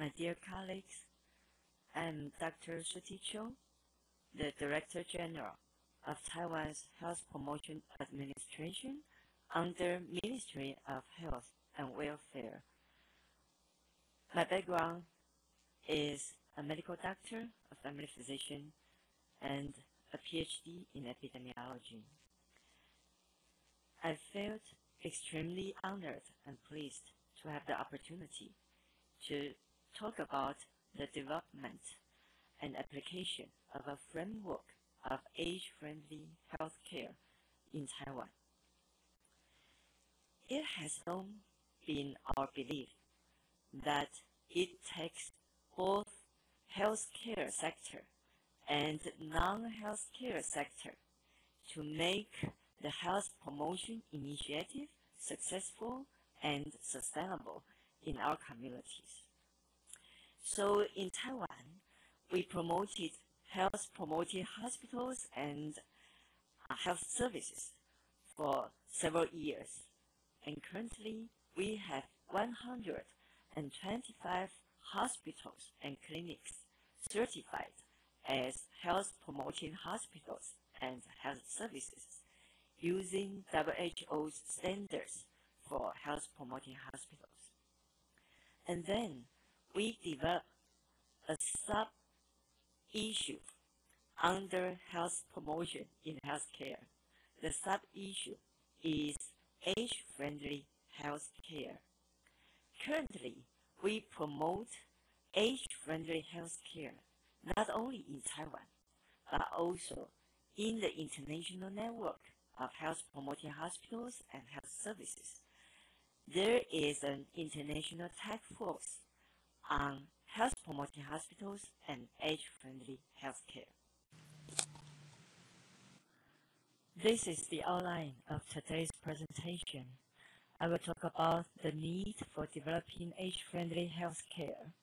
My dear colleagues, I'm Dr. Shuti Chiu, the Director General of Taiwan's Health Promotion Administration under Ministry of Health and Welfare. My background is a medical doctor, a family physician, and a PhD in epidemiology. I felt extremely honored and pleased to have the opportunity to talk about the development and application of a framework of age-friendly healthcare in Taiwan. It has long been our belief that it takes both healthcare sector and non-healthcare sector to make the health promotion initiative successful and sustainable in our communities. So in Taiwan, we promoted health-promoting hospitals and health services for several years. And currently, we have 125 hospitals and clinics certified as health-promoting hospitals and health services using WHO's standards for health-promoting hospitals. And then we developed a sub-issue under health promotion in healthcare. The sub-issue is age-friendly healthcare. Currently, we promote age-friendly healthcare not only in Taiwan, but also in the international network of health-promoting hospitals and health services. There is an international task force on health-promoting hospitals and age-friendly healthcare. This is the outline of today's presentation. I will talk about the need for developing age-friendly healthcare.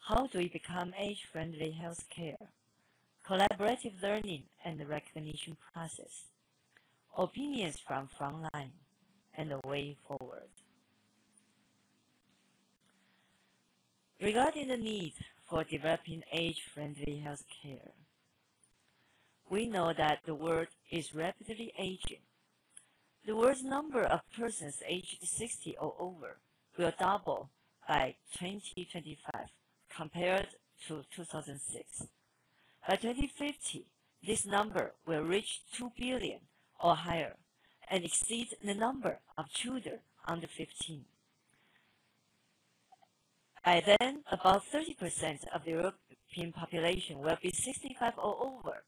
How do we become age-friendly healthcare? Collaborative learning and the recognition process. Opinions from frontline and the way forward. Regarding the need for developing age-friendly healthcare, we know that the world is rapidly aging. The world's number of persons aged 60 or over will double by 2025 compared to 2006. By 2050, this number will reach 2 billion or higher and exceed the number of children under 15. By then, about 30% of the European population will be 65 or over.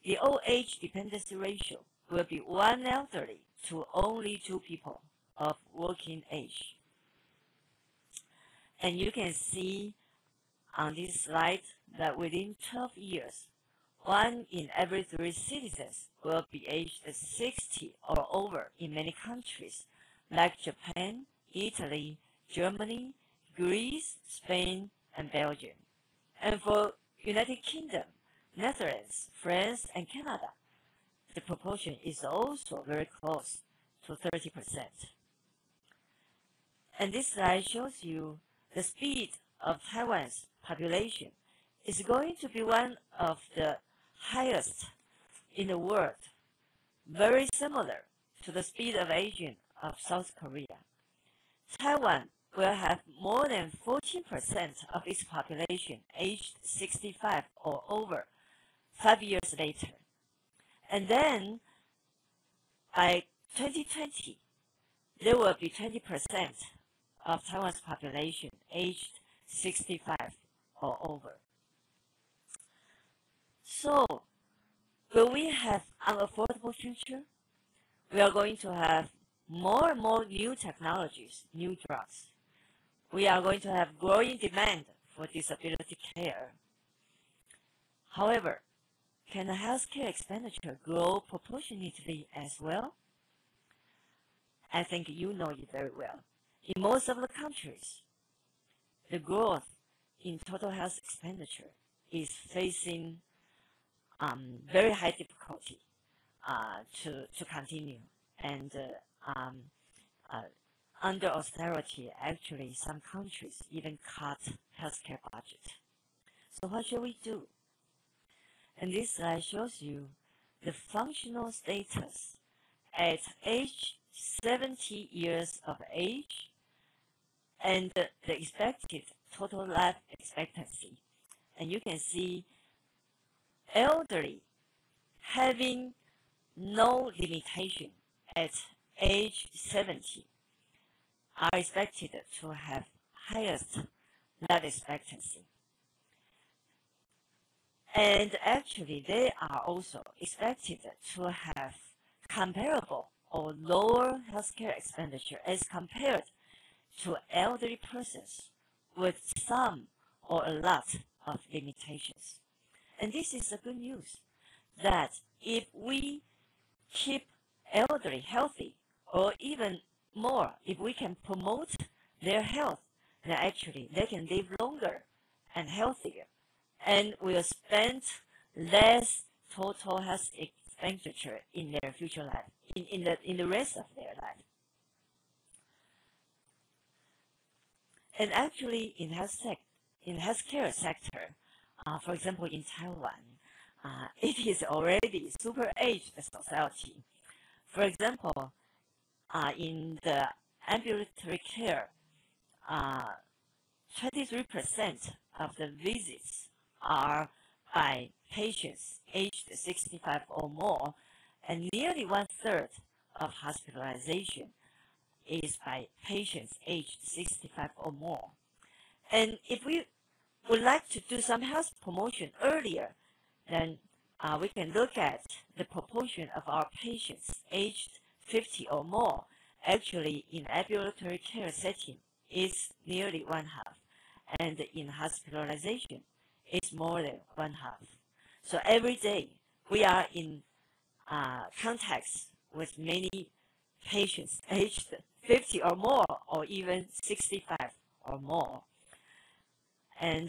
The old age dependency ratio will be 1 elderly to only 2 people of working age. And you can see on this slide that within 12 years, 1 in every 3 citizens will be aged 60 or over in many countries like Japan, Italy, Germany, Greece, Spain, and Belgium. And for United Kingdom, Netherlands, France, and Canada, the proportion is also very close to 30%. And this slide shows you the speed of Taiwan's population is going to be one of the highest in the world, very similar to the speed of aging of South Korea. Taiwan will have more than 14% of its population aged 65 or over 5 years later. And then by 2020, there will be 20% of Taiwan's population aged 65 or over. So, will we have an affordable future? We are going to have more and more new technologies, new drugs. We are going to have growing demand for disability care. However, can the healthcare expenditure grow proportionately as well? I think you know it very well. In most of the countries, the growth in total health expenditure is facing very high difficulty to continue, and under austerity, actually, some countries even cut healthcare budget. So what should we do? And this slide shows you the functional status at age 70 years of age and the expected total life expectancy. And you can see elderly having no limitation at age 70 are expected to have highest life expectancy. And actually, they are also expected to have comparable or lower healthcare expenditure as compared to elderly persons with some or a lot of limitations. And this is the good news, that if we keep elderly healthy, or even more, if we can promote their health, then actually they can live longer and healthier, and will spend less total health expenditure in their future life, in the rest of their life. And actually, in healthcare sector, for example, in Taiwan, it is already super aged society. For example, in the ambulatory care, 23% of the visits are by patients aged 65 or more, and nearly 1/3 of hospitalization is by patients aged 65 or more. And if we would like to do some health promotion earlier, then we can look at the proportion of our patients aged 50 or more. Actually, in ambulatory care setting, is nearly 1/2, and in hospitalization, it's more than 1/2. So every day, we are in contact with many patients aged 50 or more, or even 65 or more. And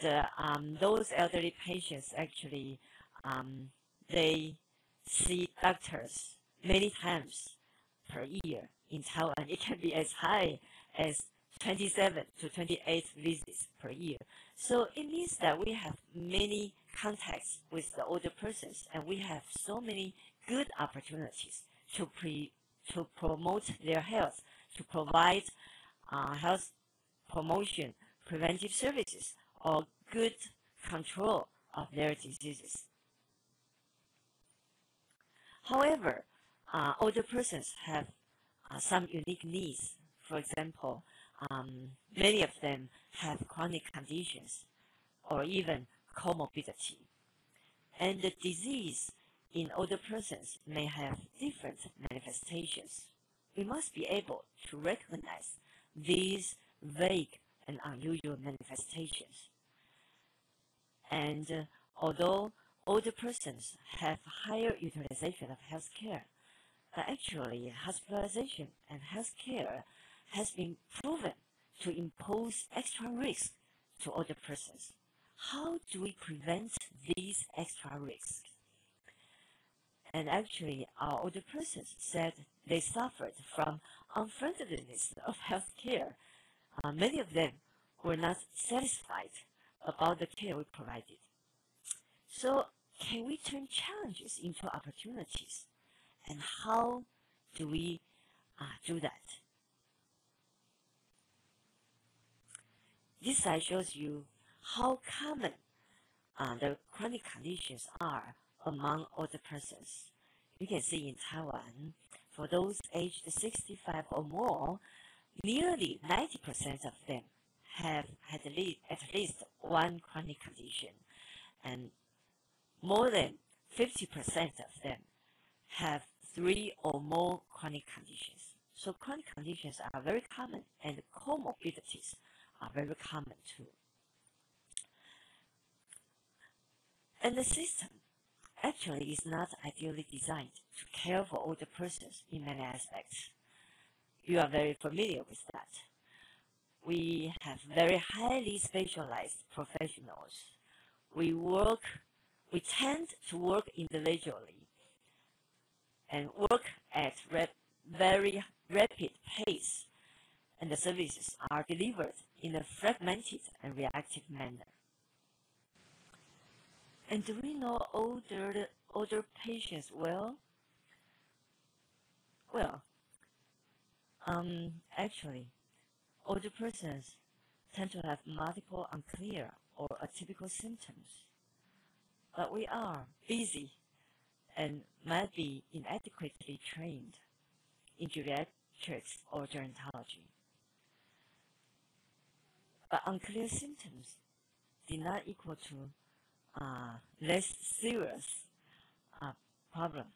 those elderly patients actually, they see doctors many times per year. In Taiwan, it can be as high as 27 to 28 visits per year. So it means that we have many contacts with the older persons, and we have so many good opportunities to promote their health, to provide health promotion, preventive services, or good control of their diseases. However, older persons have some unique needs. For example, many of them have chronic conditions or even comorbidity. And the disease in older persons may have different manifestations. We must be able to recognize these vague and unusual manifestations. And although older persons have higher utilization of healthcare, actually hospitalization and healthcare has been proven to impose extra risk to older persons. How do we prevent these extra risks? And actually, our older persons said they suffered from unfriendliness of healthcare. Many of them were not satisfied about the care we provided. So, can we turn challenges into opportunities? And how do we do that? This slide shows you how common the chronic conditions are among older persons. You can see in Taiwan, for those aged 65 or more, nearly 90% of them have had at least one chronic condition, and more than 50% of them have 3 or more chronic conditions. So chronic conditions are very common, and comorbidities are very common too. And the system actually is not ideally designed to care for older persons in many aspects. You are very familiar with that. We have very highly specialized professionals. We tend to work individually and work at very rapid pace. and the services are delivered in a fragmented and reactive manner. And do we know older patients well? Well, actually, older persons tend to have multiple unclear or atypical symptoms, but we are busy and might be inadequately trained in geriatrics or gerontology. But unclear symptoms did not equal to less serious problem.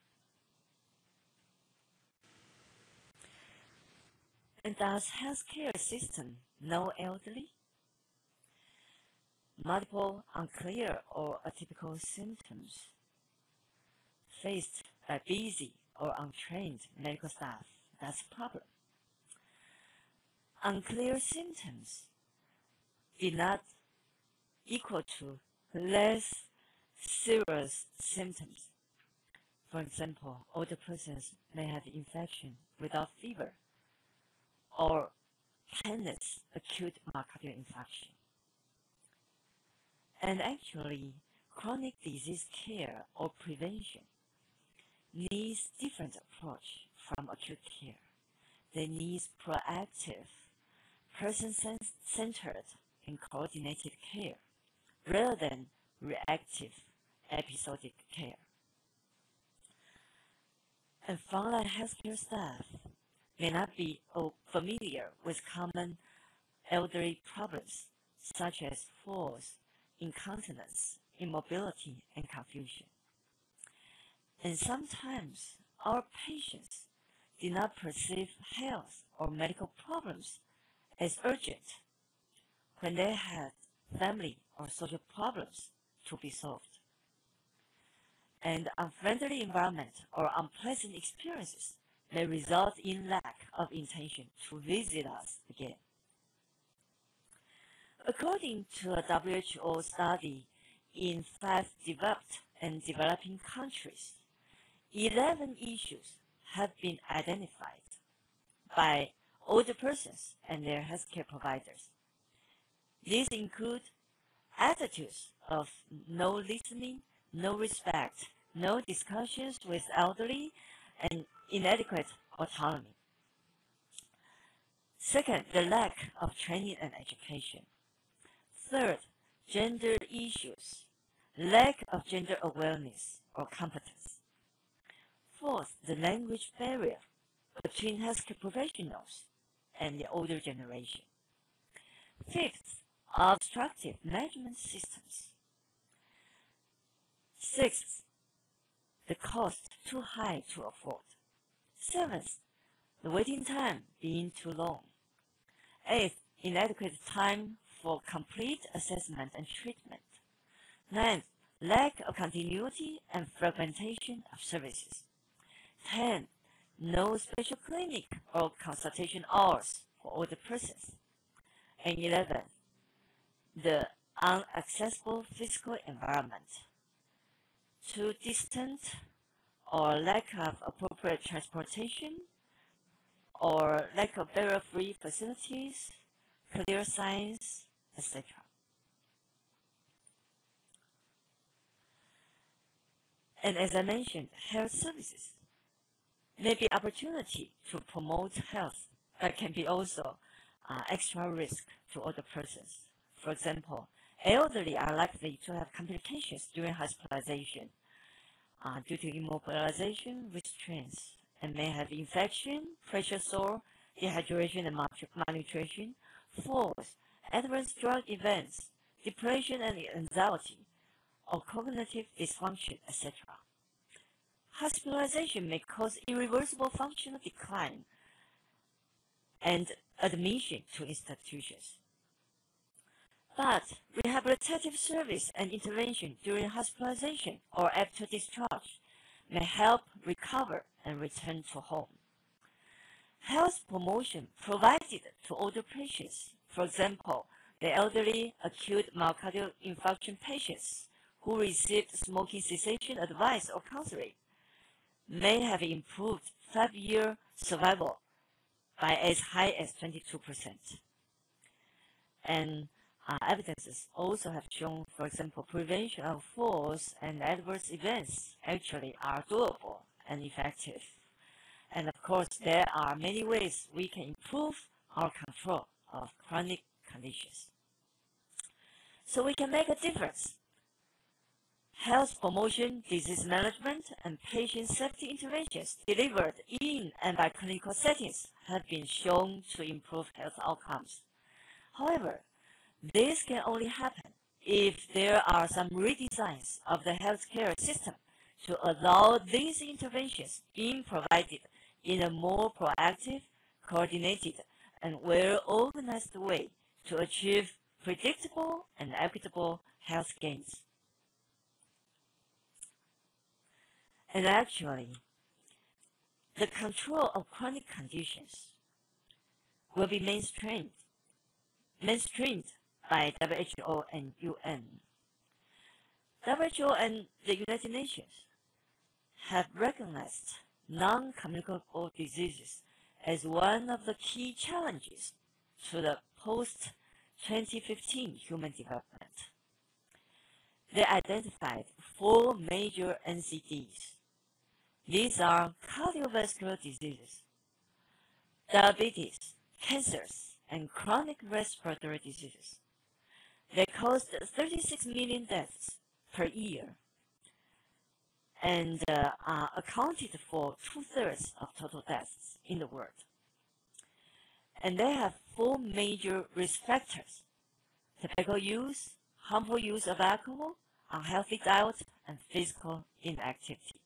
And does healthcare system know elderly? Multiple unclear or atypical symptoms faced by busy or untrained medical staff, that's a problem. Unclear symptoms did not equal to less serious symptoms. For example, older persons may have infection without fever or painless acute myocardial infarction. And actually, chronic disease care or prevention needs different approach from acute care. They need proactive, person-centered, and coordinated care rather than reactive, episodic care. And frontline healthcare staff may not be familiar with common elderly problems such as falls, incontinence, immobility, and confusion. And sometimes our patients did not perceive health or medical problems as urgent when they had family or social problems to be solved. And unfriendly environment or unpleasant experiences may result in lack of intention to visit us again. According to a WHO study in 5 developed and developing countries, 11 issues have been identified by older persons and their healthcare providers. These include attitudes of no listening, no respect, no discussions with elderly, and inadequate autonomy. Second, the lack of training and education. Third, gender issues, lack of gender awareness or competence. Fourth, the language barrier between healthcare professionals and the older generation. Fifth, obstructive management systems. Sixth, the cost too high to afford. Seventh, the waiting time being too long. Eighth, inadequate time for complete assessment and treatment. Ninth, lack of continuity and fragmentation of services. 10. No special clinic or consultation hours for older persons. And 11. The inaccessible physical environment. Too distant or lack of appropriate transportation or lack of barrier-free facilities, clear signs, etc. And as I mentioned, health services may be opportunity to promote health, but can be also extra risk to older persons. For example, elderly are likely to have complications during hospitalization due to immobilization restraints and may have infection, pressure sore, dehydration and malnutrition, falls, adverse drug events, depression and anxiety, or cognitive dysfunction, etc. Hospitalization may cause irreversible functional decline and admission to institutions. But rehabilitative service and intervention during hospitalization or after discharge may help recover and return to home. Health promotion provided to older patients, for example, the elderly acute myocardial infarction patients who received smoking cessation advice or counseling, may have improved 5-year survival by as high as 22%. And evidences also have shown, for example, prevention of falls and adverse events actually are doable and effective. And of course, there are many ways we can improve our control of chronic conditions, so we can make a difference. Health promotion, disease management, and patient safety interventions delivered in and by clinical settings have been shown to improve health outcomes. However, this can only happen if there are some redesigns of the healthcare system to allow these interventions being provided in a more proactive, coordinated, and well-organized way to achieve predictable and equitable health gains. And actually, the control of chronic conditions will be mainstreamed by WHO and UN. WHO and the United Nations have recognized non-communicable diseases as one of the key challenges to the post-2015 human development. They identified 4 major NCDs. These are cardiovascular diseases, diabetes, cancers, and chronic respiratory diseases. They caused 36 million deaths per year and accounted for 2/3 of total deaths in the world. And they have 4 major risk factors: tobacco use, harmful use of alcohol, unhealthy diet, and physical inactivity.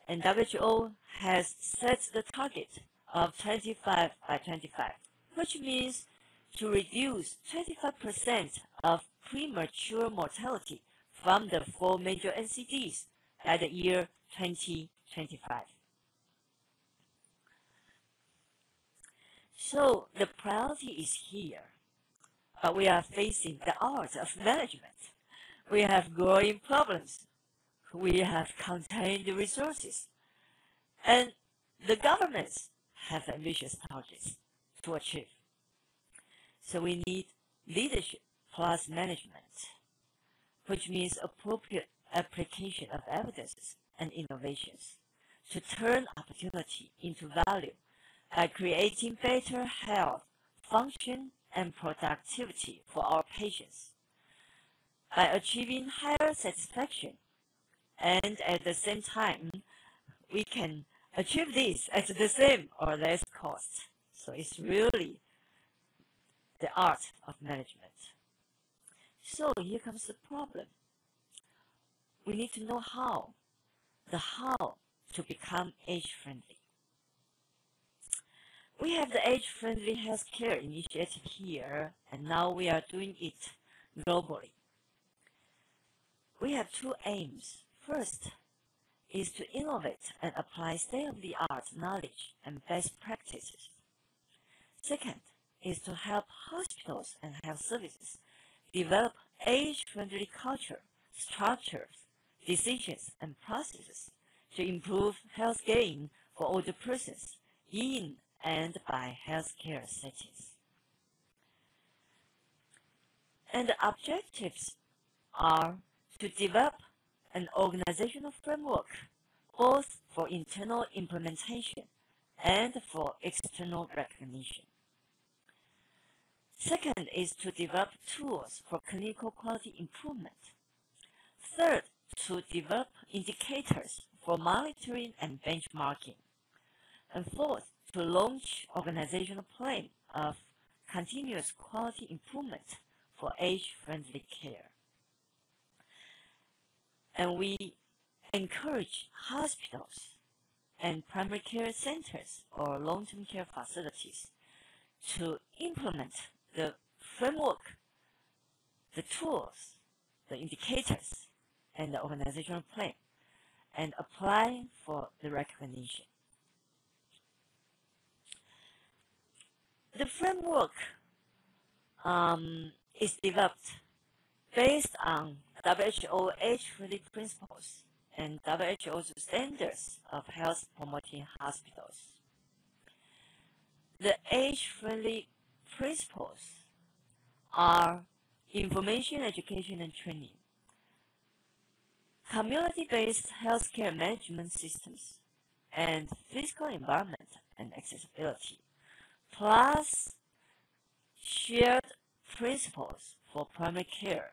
And WHO has set the target of 25 by 25, which means to reduce 25% of premature mortality from the 4 major NCDs by the year 2025. So the priority is here, but we are facing the art of management. We have growing problems. We have contained resources, and the governments have ambitious targets to achieve. So we need leadership plus management, which means appropriate application of evidences and innovations to turn opportunity into value by creating better health, function, and productivity for our patients, by achieving higher satisfaction, and at the same time, we can achieve this at the same or less cost. So it's really the art of management. So here comes the problem. We need to know how to become age-friendly. We have the age-friendly healthcare initiative here, and now we are doing it globally. We have 2 aims. First is to innovate and apply state-of-the-art knowledge and best practices. Second is to help hospitals and health services develop age-friendly culture, structures, decisions, and processes to improve health gain for older persons in and by healthcare settings. And the objectives are to develop an organizational framework both for internal implementation and for external recognition. Second is to develop tools for clinical quality improvement. Third, to develop indicators for monitoring and benchmarking. And fourth, to launch organizational plan of continuous quality improvement for age-friendly care. And we encourage hospitals and primary care centers or long-term care facilities to implement the framework, the tools, the indicators, and the organizational plan, and apply for the recognition. The framework is developed based on WHO age-friendly principles and WHO's standards of health promoting hospitals. The age-friendly principles are information, education, and training, community-based healthcare management systems, and physical environment and accessibility, plus shared principles for primary care,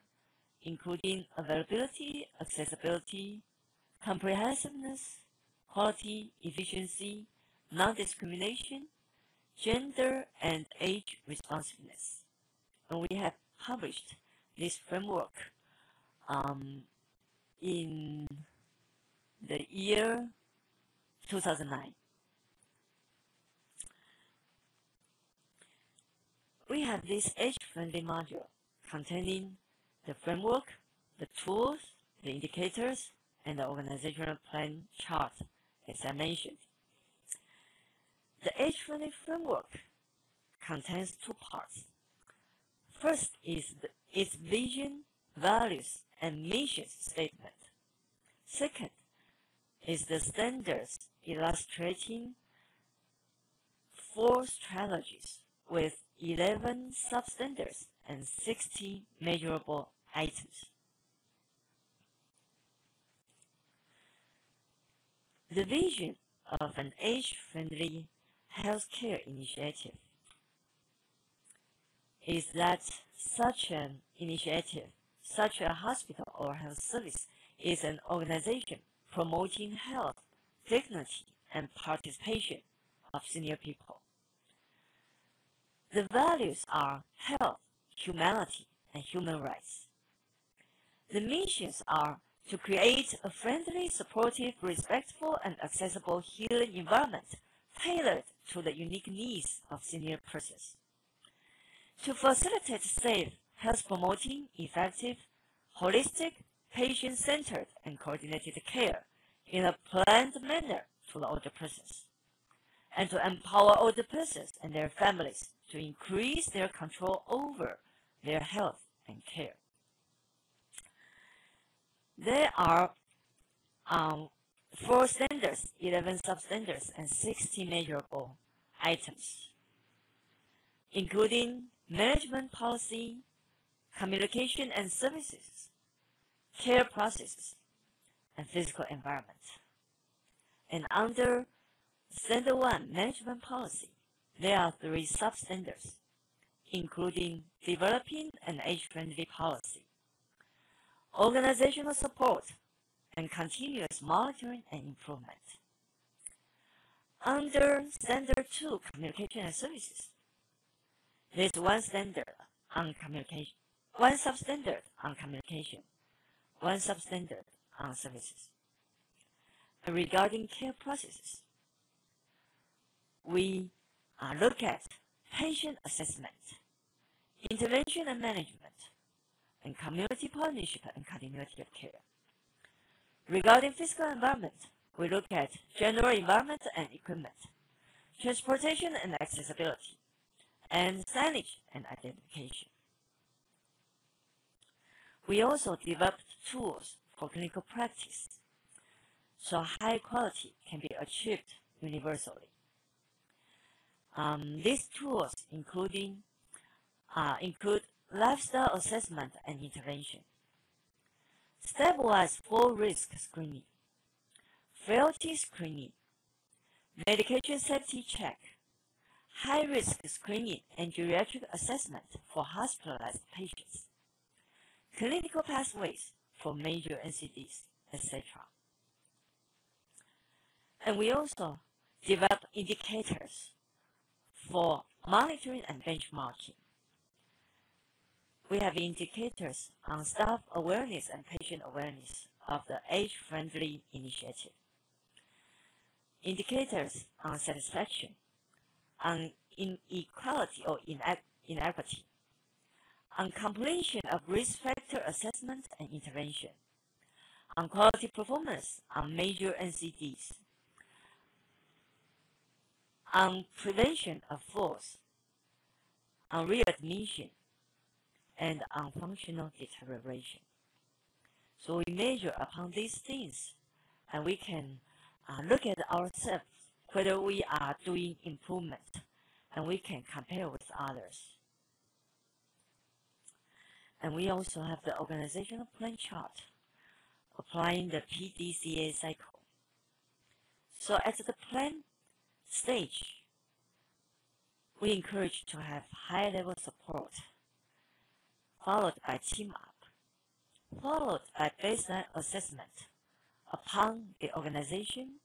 including availability, accessibility, comprehensiveness, quality, efficiency, non-discrimination, gender, and age responsiveness. And we have published this framework in the year 2009. We have this age-friendly module containing the framework, the tools, the indicators, and the organizational plan chart, as I mentioned. The age-friendly framework contains two parts. First is its vision, values, and mission statement. Second is the standards illustrating 4 strategies with 11 substandards and 60 measurable items. The vision of an age-friendly healthcare initiative is that such an initiative, such a hospital or health service, is an organization promoting health, dignity, and participation of senior people. The values are health, humanity, and human rights. The missions are to create a friendly, supportive, respectful, and accessible healing environment tailored to the unique needs of senior persons. To facilitate safe, health-promoting, effective, holistic, patient-centered, and coordinated care in a planned manner to the older persons, and to empower older persons and their families to increase their control over their health and care. There are 4 standards, 11 substandards, and 60 measurable items, including management policy, communication and services, care processes, and physical environment. And under Standard 1, management policy, there are 3 substandards, including developing an age-friendly policy, organizational support, and continuous monitoring and improvement. Under Standard 2, communication and services, there is 1 standard on communication, 1 substandard on communication, 1 substandard on services. And regarding care processes, we look at patient assessment, intervention and management, and community partnership and continuity of care. Regarding physical environment, we look at general environment and equipment, transportation and accessibility, and signage and identification. We also developed tools for clinical practice, so high quality can be achieved universally. These tools include lifestyle assessment and intervention, stepwise full risk screening, frailty screening, medication safety check, high risk screening and geriatric assessment for hospitalized patients, clinical pathways for major NCDs, etc. And we also develop indicators for monitoring and benchmarking. We have indicators on staff awareness and patient awareness of the age-friendly initiative, indicators on satisfaction, on inequality or inequity, on completion of risk factor assessment and intervention, on quality performance on major NCDs, on prevention of falls, on readmission, and on functional deterioration. So we measure upon these things, and we can look at ourselves whether we are doing improvement, and we can compare with others. And we also have the organizational plan chart, applying the PDCA cycle. So at the plan stage, we encourage to have high-level support, followed by team-up, followed by baseline assessment upon the organization,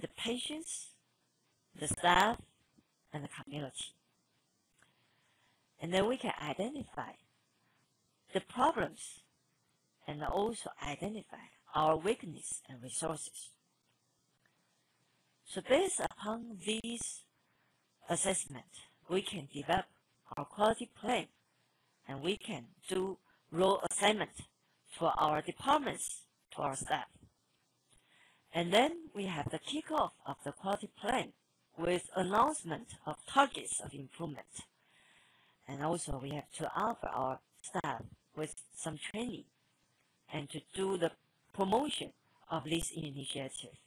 the patients, the staff, and the community. And then we can identify the problems and also identify our weakness and resources. So based upon these assessments, we can develop our quality plan, and we can do role assignment to our departments, to our staff. And then we have the kickoff of the quality plan with announcement of targets of improvement. And also we have to offer our staff with some training and to do the promotion of this initiative.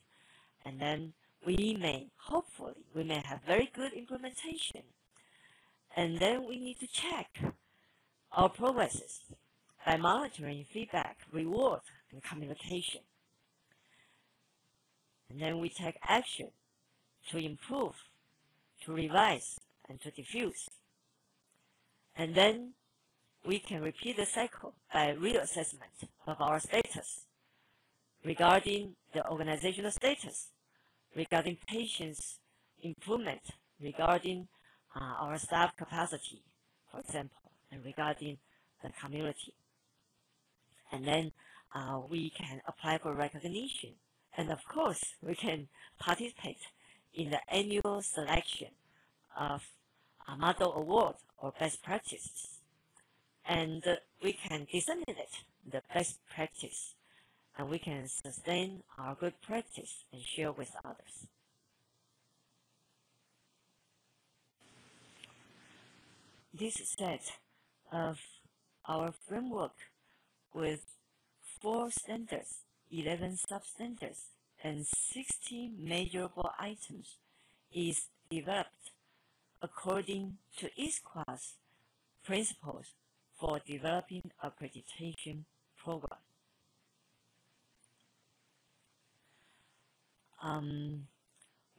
And then we may, hopefully, we may have very good implementation. And then we need to check our progresses by monitoring feedback, reward, and communication. And then we take action to improve, to revise, and to diffuse. And then we can repeat the cycle by reassessment of our status regarding the organizational status, regarding patients' improvement, regarding our staff capacity, for example, and regarding the community. And then we can apply for recognition. And of course, we can participate in the annual selection of a model award or best practices. And we can disseminate the best practice, and we can sustain our good practice and share with others. This set of our framework with 4 standards, 11 substandards, and 60 measurable items is developed according to ISQA's principles for developing accreditation program.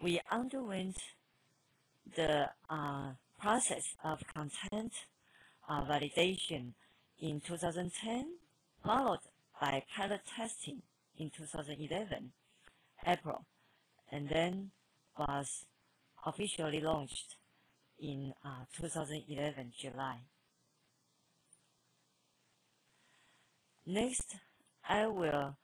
We underwent the process of content validation in 2010, followed by pilot testing in 2011, April, and then was officially launched in 2011, July. Next, I will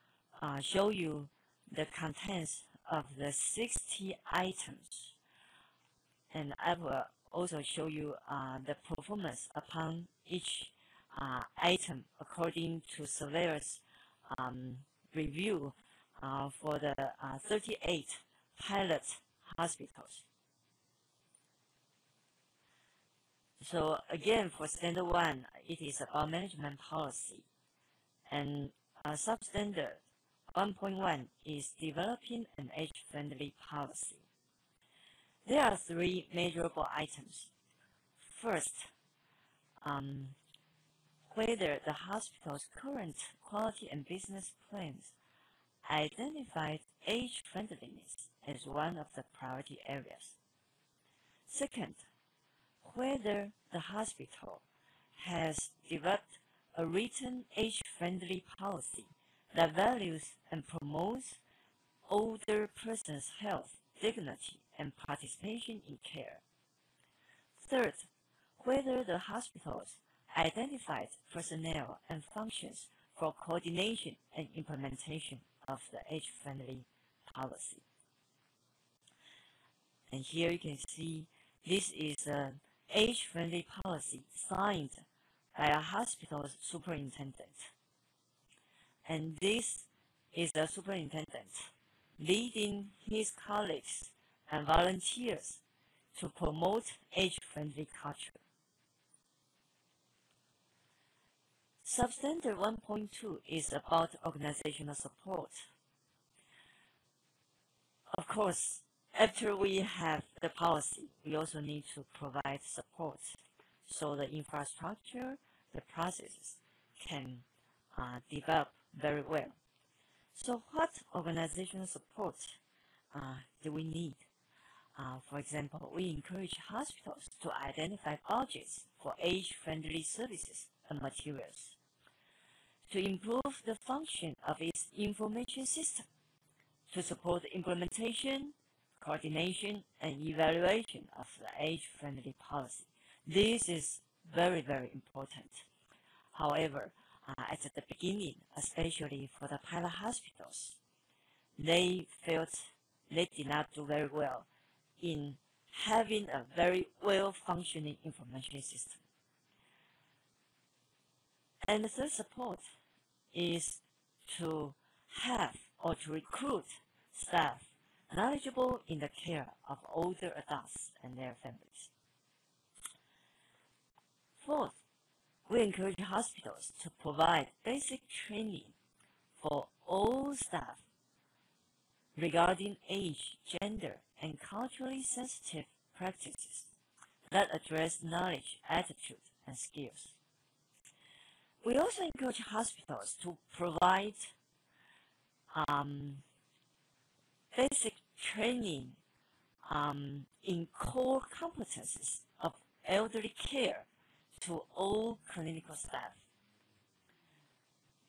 show you the contents of the 60 items, and I will also show you the performance upon each item according to surveyors' review for the 38 pilot hospitals. So again, for standard 1, it is about management policy, and substandard 1.1 is developing an age-friendly policy. There are 3 measurable items. First, whether the hospital's current quality and business plans identified age-friendliness as one of the priority areas. Second, whether the hospital has developed a written age-friendly policy that values and promotes older persons' health, dignity, and participation in care. Third, whether the hospitals identified personnel and functions for coordination and implementation of the age-friendly policy. And here you can see this is an age-friendly policy signed by a hospital's superintendent. And this is the superintendent leading his colleagues and volunteers to promote age-friendly culture. Substandard 1.2 is about organizational support. Of course, After we have the policy, we also need to provide support so the infrastructure, the processes can develop very well. So what organizational support do we need? For example, we encourage hospitals to identify budgets for age-friendly services and materials, to improve the function of its information system, to support the implementation, coordination, and evaluation of the age-friendly policy. This is very, very important. However, at the beginning, especially for the pilot hospitals, they felt they did not do very well in having a very well-functioning information system. And the third support is to have or to recruit staff knowledgeable in the care of older adults and their families. Fourth, we encourage hospitals to provide basic training for all staff regarding age, gender, and culturally sensitive practices that address knowledge, attitude, and skills. We also encourage hospitals to provide basic training in core competencies of elderly care to all clinical staff,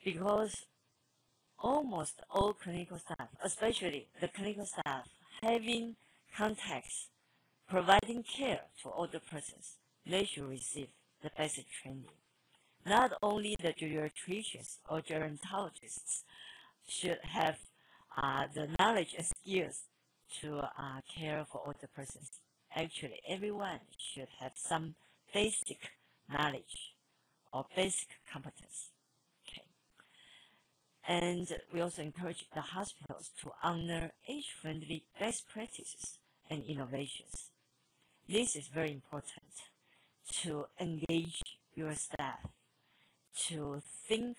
because almost all clinical staff, especially the clinical staff having contacts providing care to older persons, they should receive the basic training. Not only the geriatricians or gerontologists should have the knowledge and skills to care for older persons. Actually, everyone should have some basic knowledge or basic competence. Okay. And we also encourage the hospitals to honor age-friendly best practices and innovations. This is very important to engage your staff, to think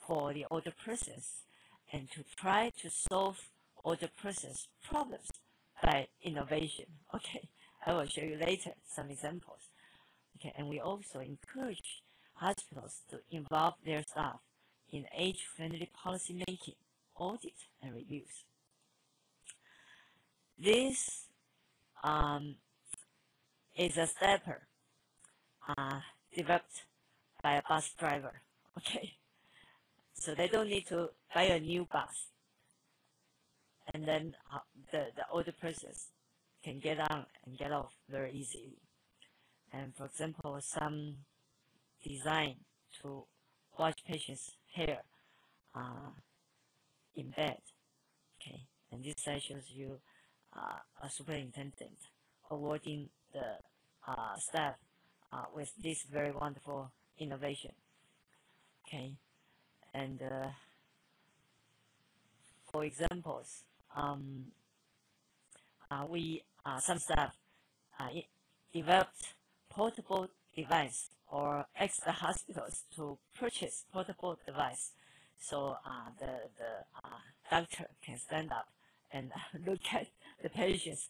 for the older persons, and to try to solve older persons' problems by innovation. Okay, I will show you later some examples. Okay, and we also encourage hospitals to involve their staff in age-friendly policy making, audit, and reviews. This is a stepper developed by a bus driver. Okay, so they don't need to buy a new bus, and then the older persons can get on and get off very easily. And for example, some design to wash patients' hair in bed. Okay, and this slide shows you a superintendent awarding the staff with this very wonderful innovation. Okay, and for examples, some staff developed portable device or asked the hospitals to purchase portable device, so the doctor can stand up and look at the patients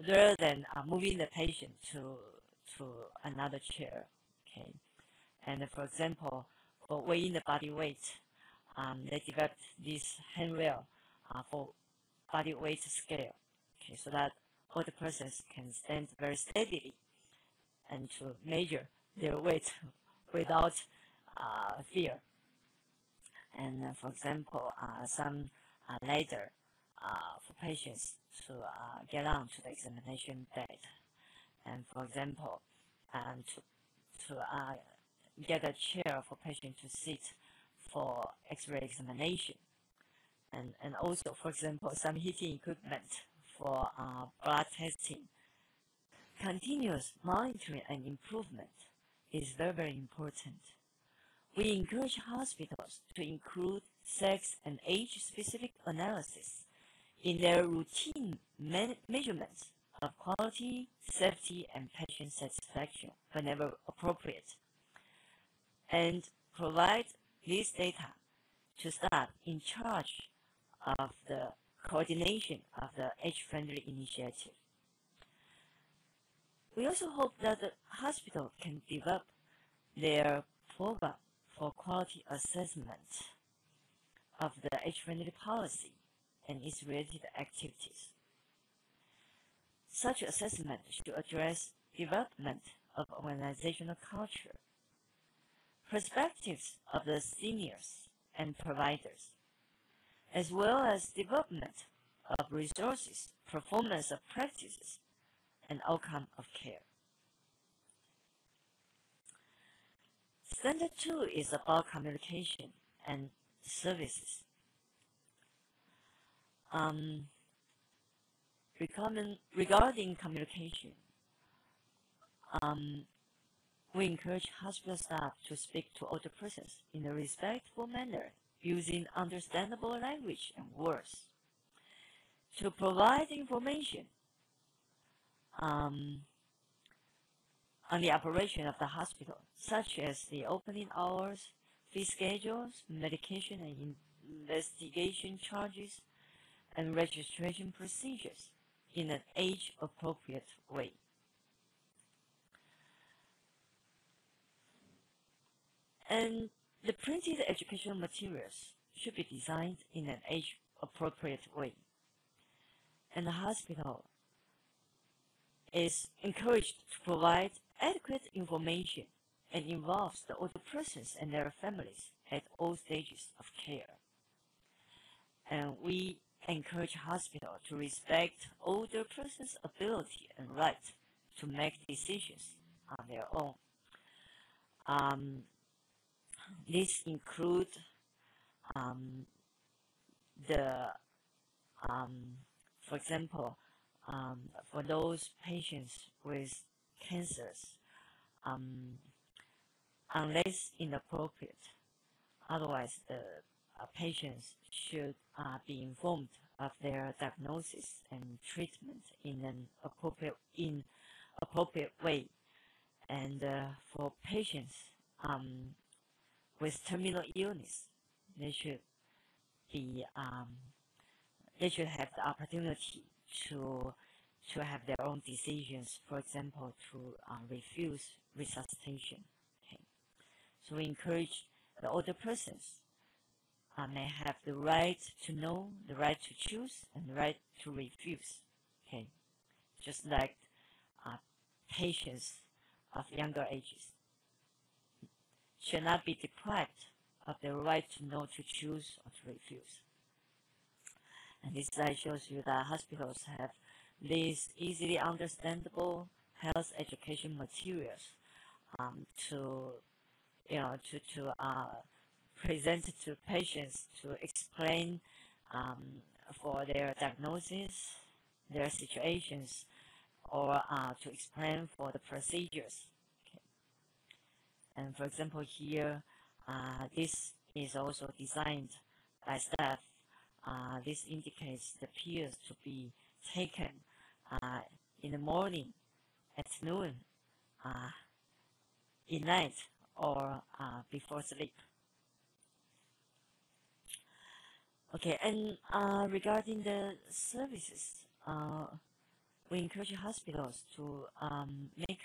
rather than moving the patient to another chair. Okay, and for example, for weighing the body weight, they developed this handrail for body weight scale. Okay, so that all the persons can stand very steadily and to measure their weight without fear. And for example, some ladder for patients to get on to the examination bed. And for example, to get a chair for patients to sit for X-ray examination. And also, for example, some heating equipment for blood testing. Continuous monitoring and improvement is very, very important. We encourage hospitals to include sex and age-specific analysis in their routine measurements of quality, safety, and patient satisfaction whenever appropriate, and provide this data to staff in charge of the coordination of the age-friendly initiative. We also hope that the hospital can develop their program for quality assessment of the age-friendly policy and its related activities. Such assessment should address development of organizational culture, perspectives of the seniors and providers, as well as development of resources, performance of practices, and outcome of care. Standard 2 is about communication and services. Regarding communication, we encourage hospital staff to speak to older persons in a respectful manner, using understandable language and words, to provide information on the operation of the hospital, such as the opening hours, fee schedules, medication and investigation charges, and registration procedures in an age-appropriate way. And the printed educational materials should be designed in an age-appropriate way. And the hospital is encouraged to provide adequate information and involves the older persons and their families at all stages of care. And we encourage hospitals to respect older persons' ability and right to make decisions on their own. This includes for example, for those patients with cancers, unless inappropriate, otherwise the patients should be informed of their diagnosis and treatment in an appropriate way. And for patients with terminal illness, they should have the opportunity to have their own decisions, for example, to refuse resuscitation. Okay. So we encourage the older persons may have the right to know, the right to choose, and the right to refuse. Okay, just like patients of younger ages should not be deprived of their right to know, to choose, or to refuse. And this slide shows you that hospitals have these easily understandable health education materials to present to patients, to explain for their diagnosis, their situations, or to explain for the procedures. Okay. And for example, here, this is also designed by staff. This indicates the pills to be taken in the morning, at noon, at night, or before sleep. Okay, and regarding the services, we encourage hospitals to make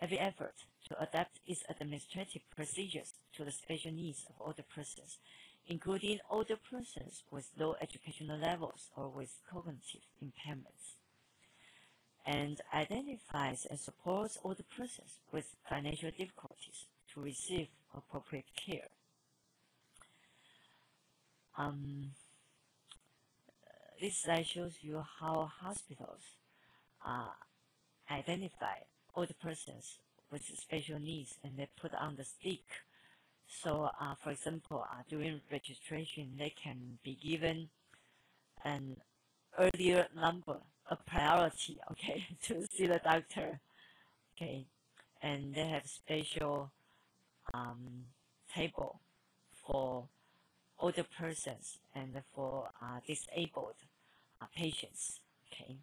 every effort to adapt its administrative procedures to the special needs of older persons, including older persons with low educational levels or with cognitive impairments, and identifies and supports older persons with financial difficulties to receive appropriate care. This slide shows you how hospitals identify older persons with special needs, and they put on the stick. So, for example, during registration, they can be given an earlier number, a priority, okay, to see the doctor, okay, and they have special table for older persons and for disabled patients, okay.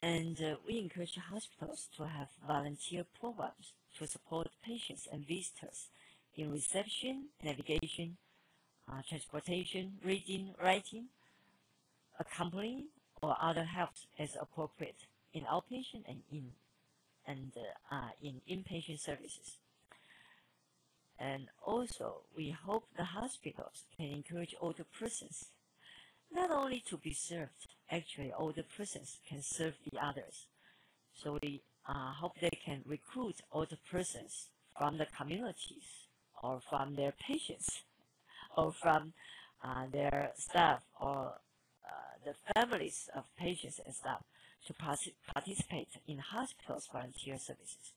And we encourage hospitals to have volunteer programs to support patients and visitors in reception, navigation, transportation, reading, writing, accompanying, or other help as appropriate in outpatient and in inpatient services. And also, we hope the hospitals can encourage older persons not only to be served, actually older persons can serve the others. So we hope they can recruit older persons from the communities or from their patients or from their staff or the families of patients and staff to participate in hospitals volunteer services.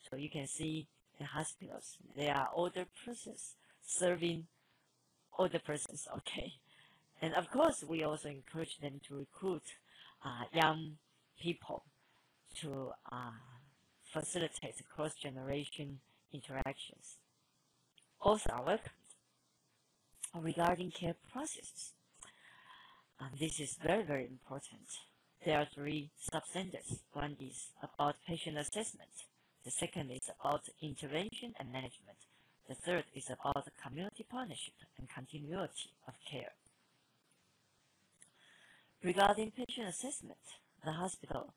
So you can see in hospitals, there are older persons serving older persons, okay. And of course, we also encourage them to recruit young people to facilitate cross-generation interactions. Both are welcomed. Regarding care processes, this is very, very important. There are 3 substandards. One is about patient assessment. The second is about intervention and management. The third is about community partnership and continuity of care. Regarding patient assessment, the hospital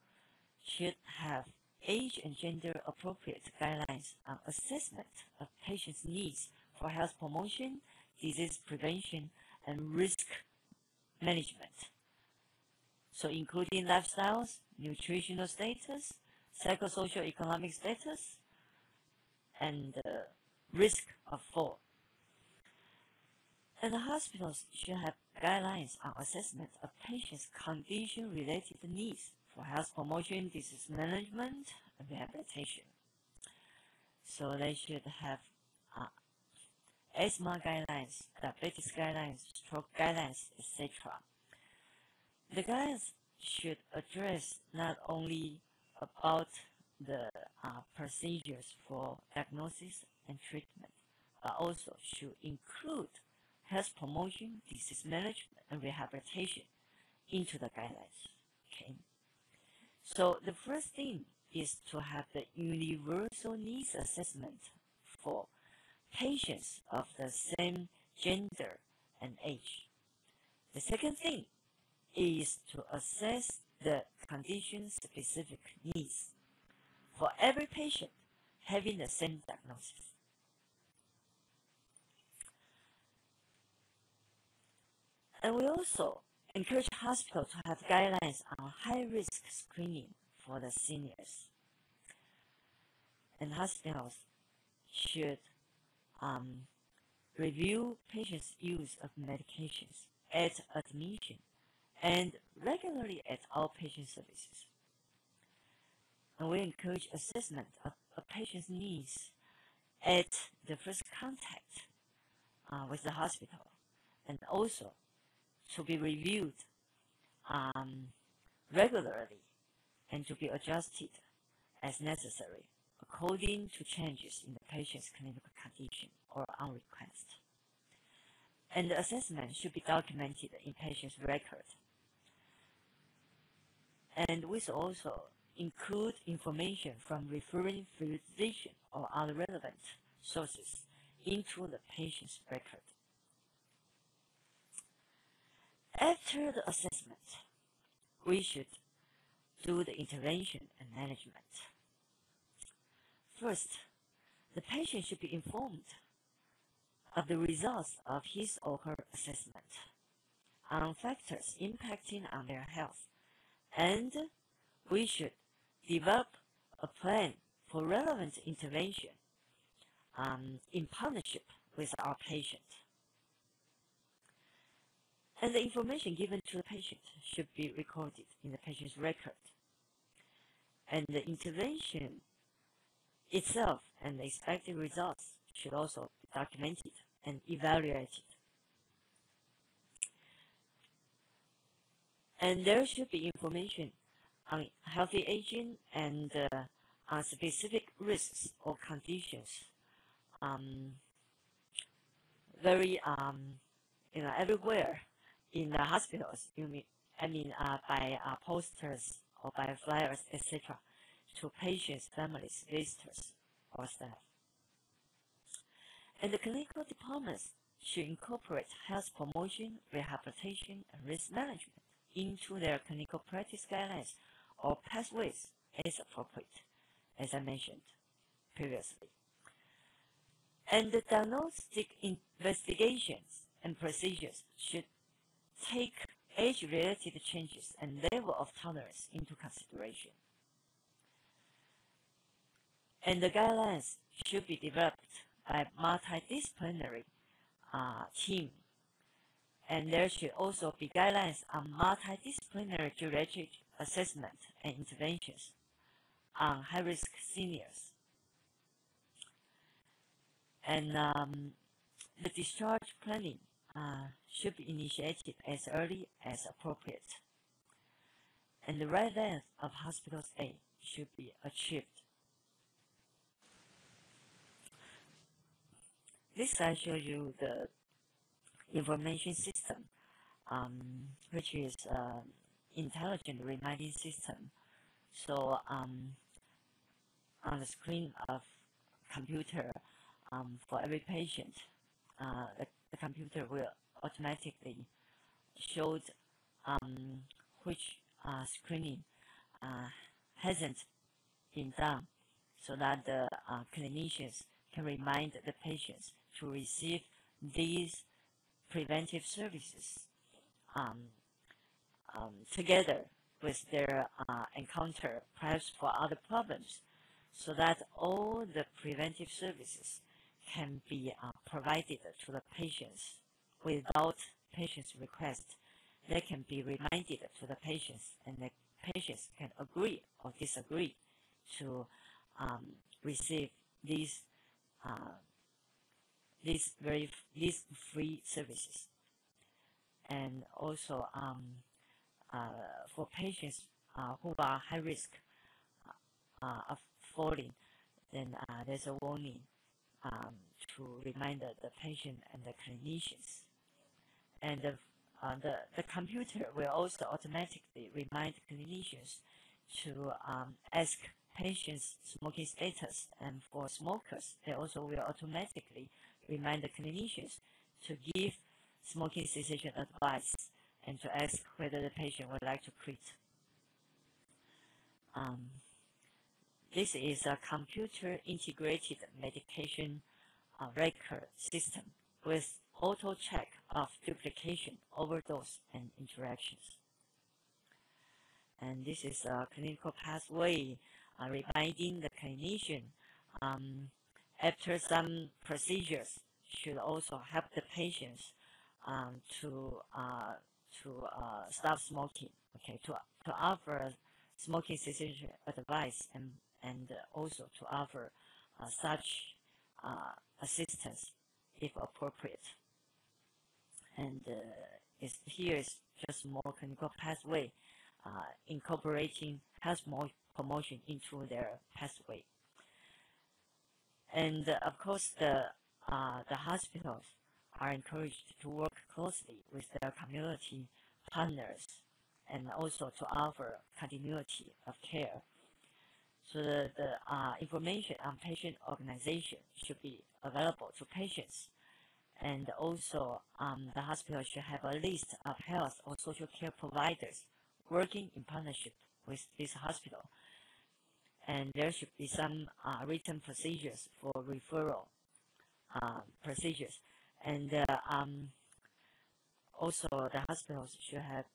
should have age and gender appropriate guidelines on assessment of patients' needs for health promotion, disease prevention, and risk management. So including lifestyles, nutritional status, psychosocial economic status, and risk of fall. And the hospitals should have guidelines on assessment of patients' condition-related needs for health promotion, disease management, and rehabilitation. So they should have asthma guidelines, diabetes guidelines, stroke guidelines, etc. The guidelines should address not only about the procedures for diagnosis and treatment, but also should include health promotion, disease management, and rehabilitation into the guidelines. Okay. So the first thing is to have the universal needs assessment for patients of the same gender and age. The second thing is to assess the condition-specific needs for every patient having the same diagnosis. And we also encourage hospitals to have guidelines on high-risk screening for the seniors. And hospitals should review patients' use of medications at admission and regularly at outpatient services. And we encourage assessment of a patient's needs at the first contact with the hospital, and also to be reviewed regularly and to be adjusted as necessary according to changes in the patient's clinical condition or on request. And the assessment should be documented in patient's record. And we should also include information from referring physician or other relevant sources into the patient's record. After the assessment, we should do the intervention and management. First, the patient should be informed of the results of his or her assessment on factors impacting on their health, and we should develop a plan for relevant intervention in partnership with our patient. And the information given to the patient should be recorded in the patient's record. And the intervention itself and the expected results should also be documented and evaluated. And there should be information on healthy aging and on specific risks or conditions. Everywhere in the hospitals, by posters or by flyers, etc., to patients, families, visitors, or staff. And the clinical departments should incorporate health promotion, rehabilitation, and risk management into their clinical practice guidelines or pathways as appropriate, as I mentioned previously. And the diagnostic investigations and procedures should take age-related changes and level of tolerance into consideration. And the guidelines should be developed by a multidisciplinary team. And there should also be guidelines on multidisciplinary geriatric assessment and interventions on high-risk seniors. And the discharge planning should be initiated as early as appropriate. And the right length of hospital stay should be achieved. This slide shows you the information system, which is intelligent reminding system. So on the screen of computer, for every patient, the computer will automatically show which screening hasn't been done, so that the clinicians can remind the patients to receive these preventive services together with their encounter perhaps for other problems, so that all the preventive services can be provided to the patients without patient's request. They can be reminded to the patients, and the patients can agree or disagree to receive these free services. And also for patients who are high risk of falling, then there's a warning to remind the patient and the clinicians. And the computer will also automatically remind clinicians to ask patients' smoking status, and for smokers, they also will automatically remind the clinicians to give smoking cessation advice and to ask whether the patient would like to quit. This is a computer-integrated medication record system with auto check of duplication, overdose, and interactions. And this is a clinical pathway reminding the clinician after some procedures should also help the patients to stop smoking. Okay, to offer smoking cessation advice and also to offer such assistance if appropriate. And here is just more clinical pathway incorporating health promotion into their pathway. And of course, the hospitals are encouraged to work closely with their community partners and also to offer continuity of care. So the information on patient organization should be available to patients. And also the hospital should have a list of health or social care providers working in partnership with this hospital. And there should be some written procedures for referral procedures. And also the hospitals should have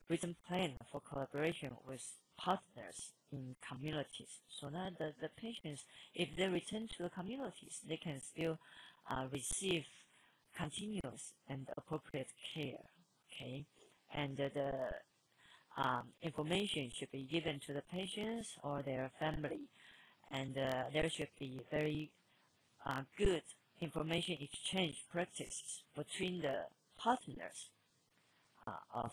written plan for collaboration with partners in communities, so that the patients, if they return to the communities, they can still receive continuous and appropriate care. Okay, and the information should be given to the patients or their family, and there should be very good information exchange practices between the partners of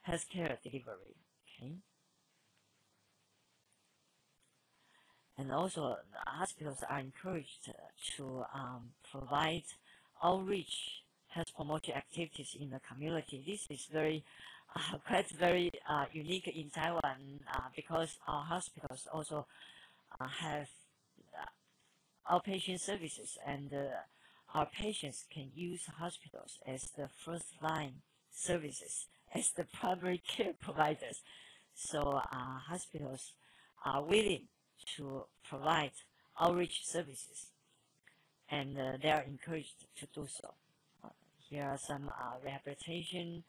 healthcare delivery. Okay, and also hospitals are encouraged to provide outreach health promotion activities in the community. This is quite very unique in Taiwan because our hospitals also have outpatient services and our patients can use hospitals as the first line services, as the primary care providers. So hospitals are willing to provide outreach services, and they are encouraged to do so. Here are some rehabilitation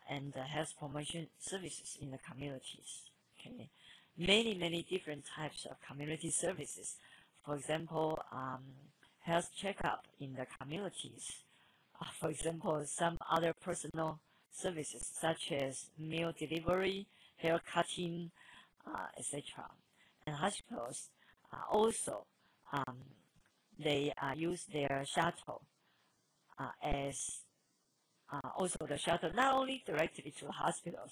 and health promotion services in the communities. Okay, many different types of community services. For example, health checkup in the communities. For example, some other personal services such as meal delivery, hair cutting, etc. And hospitals also they use their shuttle as also the shuttle not only directly to hospitals,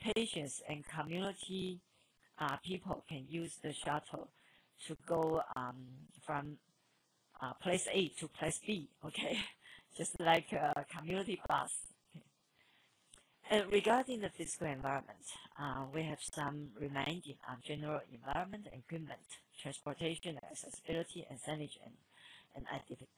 patients and community people can use the shuttle to go from place A to place B, okay, just like a community bus. Okay. And regarding the physical environment, we have some reminding on general environment, equipment, transportation, accessibility, and signage and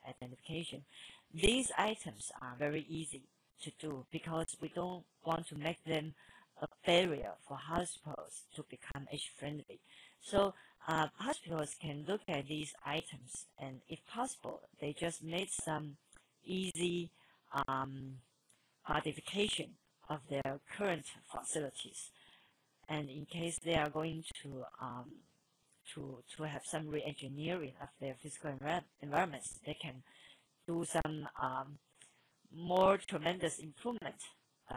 identification. These items are very easy to do because we don't want to make them a barrier for hospitals to become age-friendly. So hospitals can look at these items, and if possible, they just made some easy modification of their current facilities. And in case they are going to have some re-engineering of their physical environments, they can do some more tremendous improvement.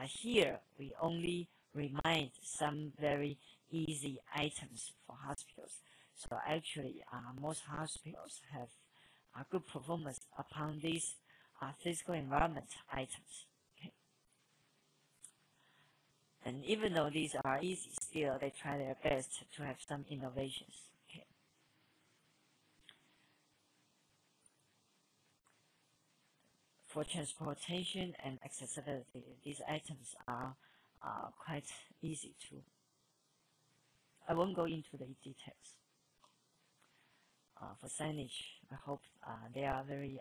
Here, we only remind some very easy items for hospitals. So actually, most hospitals have good performance upon these physical environment items. Okay. And even though these are easy, still they try their best to have some innovations. Okay. For transportation and accessibility, these items are quite easy to. I won't go into the details. For signage, I hope they are very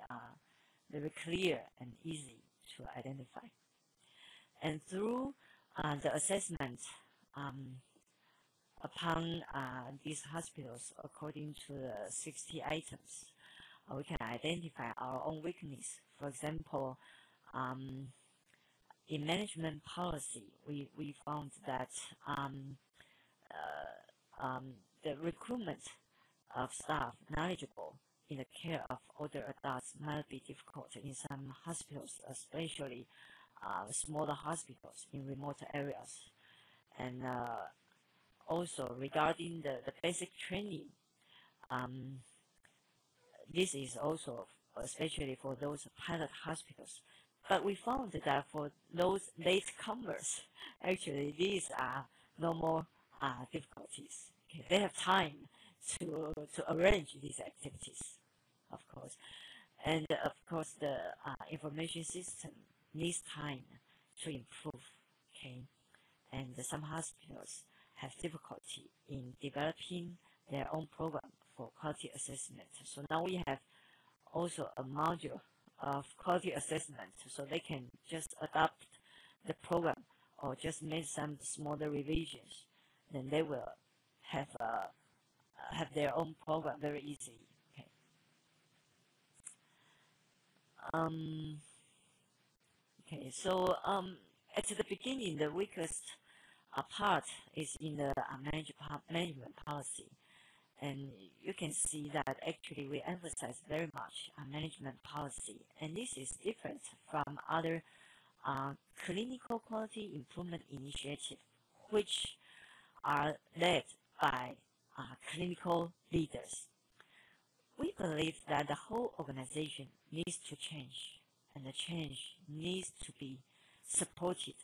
clear and easy to identify. And through the assessment upon these hospitals, according to the 60 items, we can identify our own weakness. For example, in management policy, we found that the recruitment of staff knowledgeable in the care of older adults might be difficult in some hospitals, especially smaller hospitals in remote areas. And also regarding the basic training, this is also especially for those pilot hospitals. But we found that for those latecomers, actually these are no more difficulties. Okay. They have time to arrange these activities, of course. And of course, the information system needs time to improve. Okay. And some hospitals have difficulty in developing their own program for quality assessment. So now we have also a module of quality assessment, so they can just adopt the program or just make some smaller revisions. Then they will have their own program very easily. Okay. Okay. So at the beginning, the weakest part is in the management policy. And you can see that actually we emphasize very much on management policy. And this is different from other clinical quality improvement initiatives, which are led by clinical leaders. We believe that the whole organization needs to change, and the change needs to be supported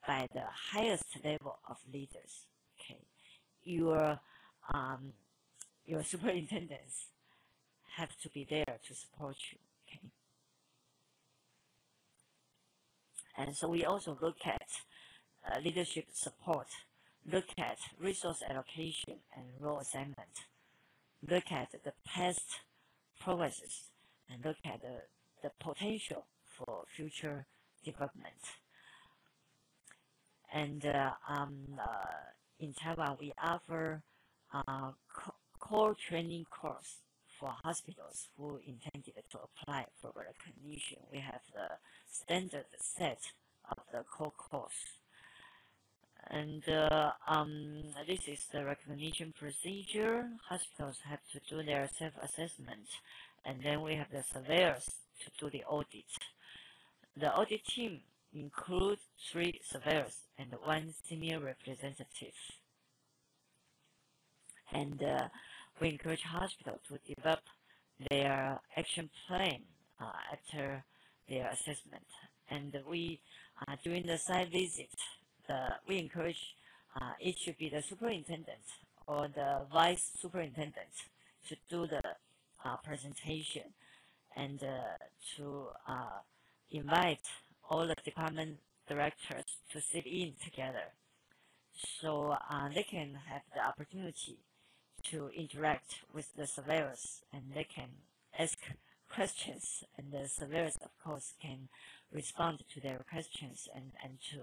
by the highest level of leaders. Okay, your superintendents have to be there to support you. Okay, and so we also look at leadership support, look at resource allocation and role assignment, look at the past progresses, and look at the potential for future development. And in Taiwan, we offer core training course for hospitals who intended to apply for recognition. We have the standard set of the core course. And this is the recognition procedure. Hospitals have to do their self-assessment, and then we have the surveyors to do the audit. The audit team includes 3 surveyors and 1 senior representative. And we encourage hospitals to develop their action plan after their assessment. And we, during the site visit, we encourage it should be the superintendent or the vice superintendent to do the presentation, and to invite all the department directors to sit in together, so they can have the opportunity to interact with the surveyors, and they can ask questions, and the surveyors, of course, can respond to their questions and to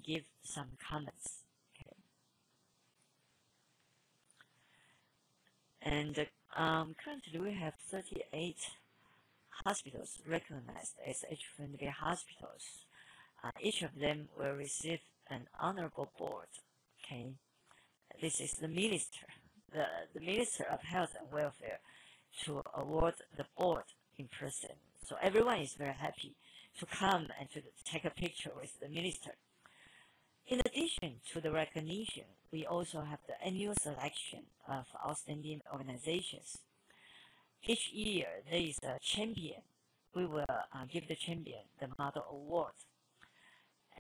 give some comments. Okay. And currently we have 38 hospitals recognized as age-friendly hospitals. Each of them will receive an honorable board. Okay, this is the minister, the Minister of Health and Welfare, to award the board in person. So everyone is very happy to come and to take a picture with the minister. In addition to the recognition, we also have the annual selection of outstanding organizations. Each year, there is a champion. We will give the champion the model award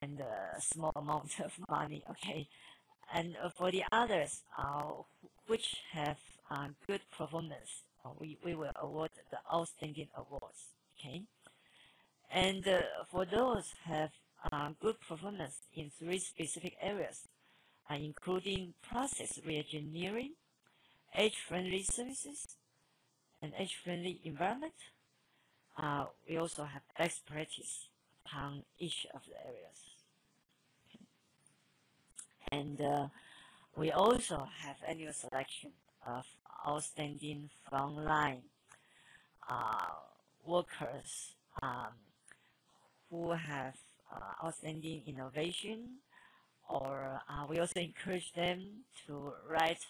and a small amount of money, okay? And for the others which have good performance, we will award the outstanding awards, okay? And for those have good performance in 3 specific areas, including process reengineering, age-friendly services, and age-friendly environment. We also have best practice upon each of the areas. Okay. And we also have annual selection of outstanding frontline workers who have outstanding innovation, or we also encourage them to write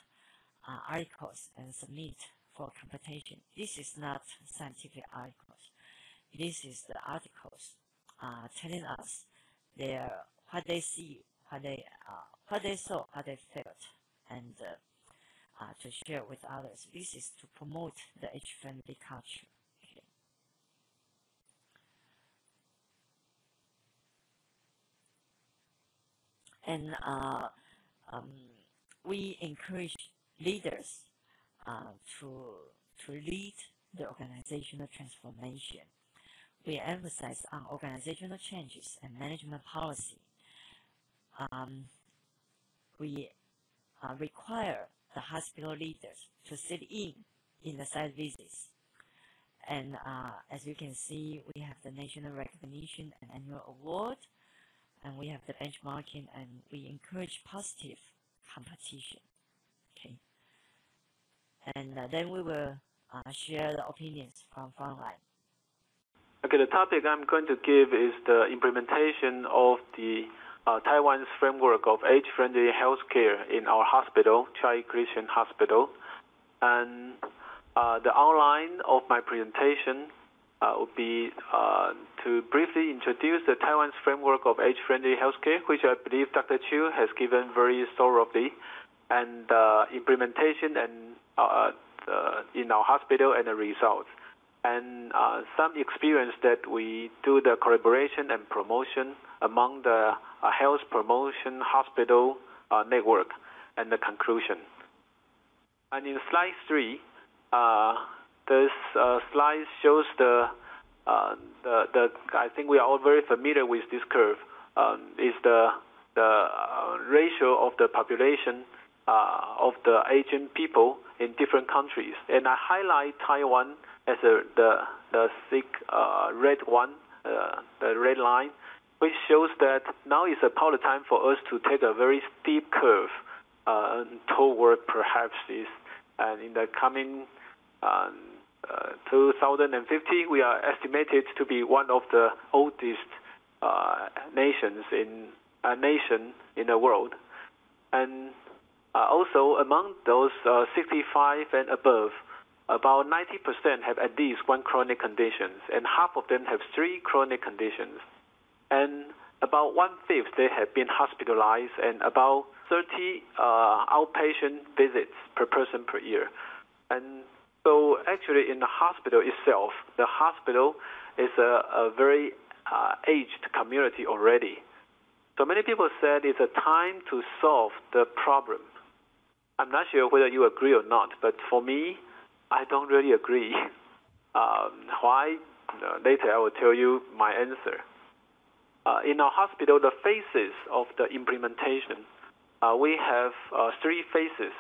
articles and submit for competition. This is not scientific articles. This is the articles telling us what they see, what they saw, what they felt, and to share with others. This is to promote the age-friendly culture. Okay. And we encourage leaders to lead the organizational transformation. We emphasize on organizational changes and management policy. We require the hospital leaders to sit in the site visits. And as you can see, we have the national recognition and annual award, and we have the benchmarking, and we encourage positive competition. Okay. And then we will share the opinions from frontline. Okay, the topic I'm going to give is the implementation of the Taiwan's framework of age-friendly healthcare in our hospital, Chai Christian Hospital. And the outline of my presentation would be to briefly introduce the Taiwan's framework of age-friendly healthcare, which I believe Dr. Chiu has given very thoroughly, and implementation and in our hospital and the results, and some experience that we do the collaboration and promotion among the health promotion hospital network, and the conclusion. And in slide 3, this slide shows I think we are all very familiar with this curve, is the ratio of the population of the aging people in different countries. And I highlight Taiwan as the thick red one, the red line, which shows that now is about the time for us to take a very steep curve toward perhaps this, and in the coming 2050, we are estimated to be one of the oldest nations in the world, and also among those 65 and above, about 90% have at least one chronic condition, and half of them have 3 chronic conditions, and about 1/5 they have been hospitalized, and about 30 outpatient visits per person per year. And so actually in the hospital itself, the hospital is a very aged community already. So many people said it's a time to solve the problem. I'm not sure whether you agree or not, but for me, I don't really agree. Why? Later I will tell you my answer. In our hospital, the phases of the implementation, we have 3 phases.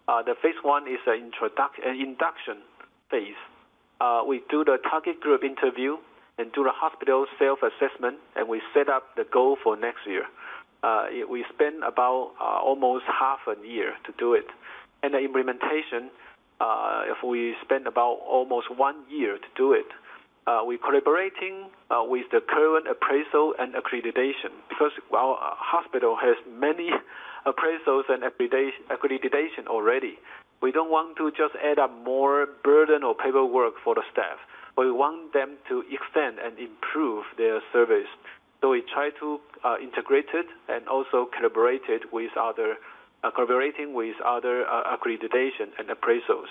The phase 1 is an induction phase. We do the target group interview and do the hospital self-assessment, and we set up the goal for next year. We spend about almost half a year to do it. And the implementation, if we spend about almost 1 year to do it. We're collaborating with the current appraisal and accreditation, because our hospital has many appraisals and accreditation already. We don't want to just add up more burden or paperwork for the staff. We want them to extend and improve their service. So we try to integrate it and also collaborating with other accreditation and appraisals.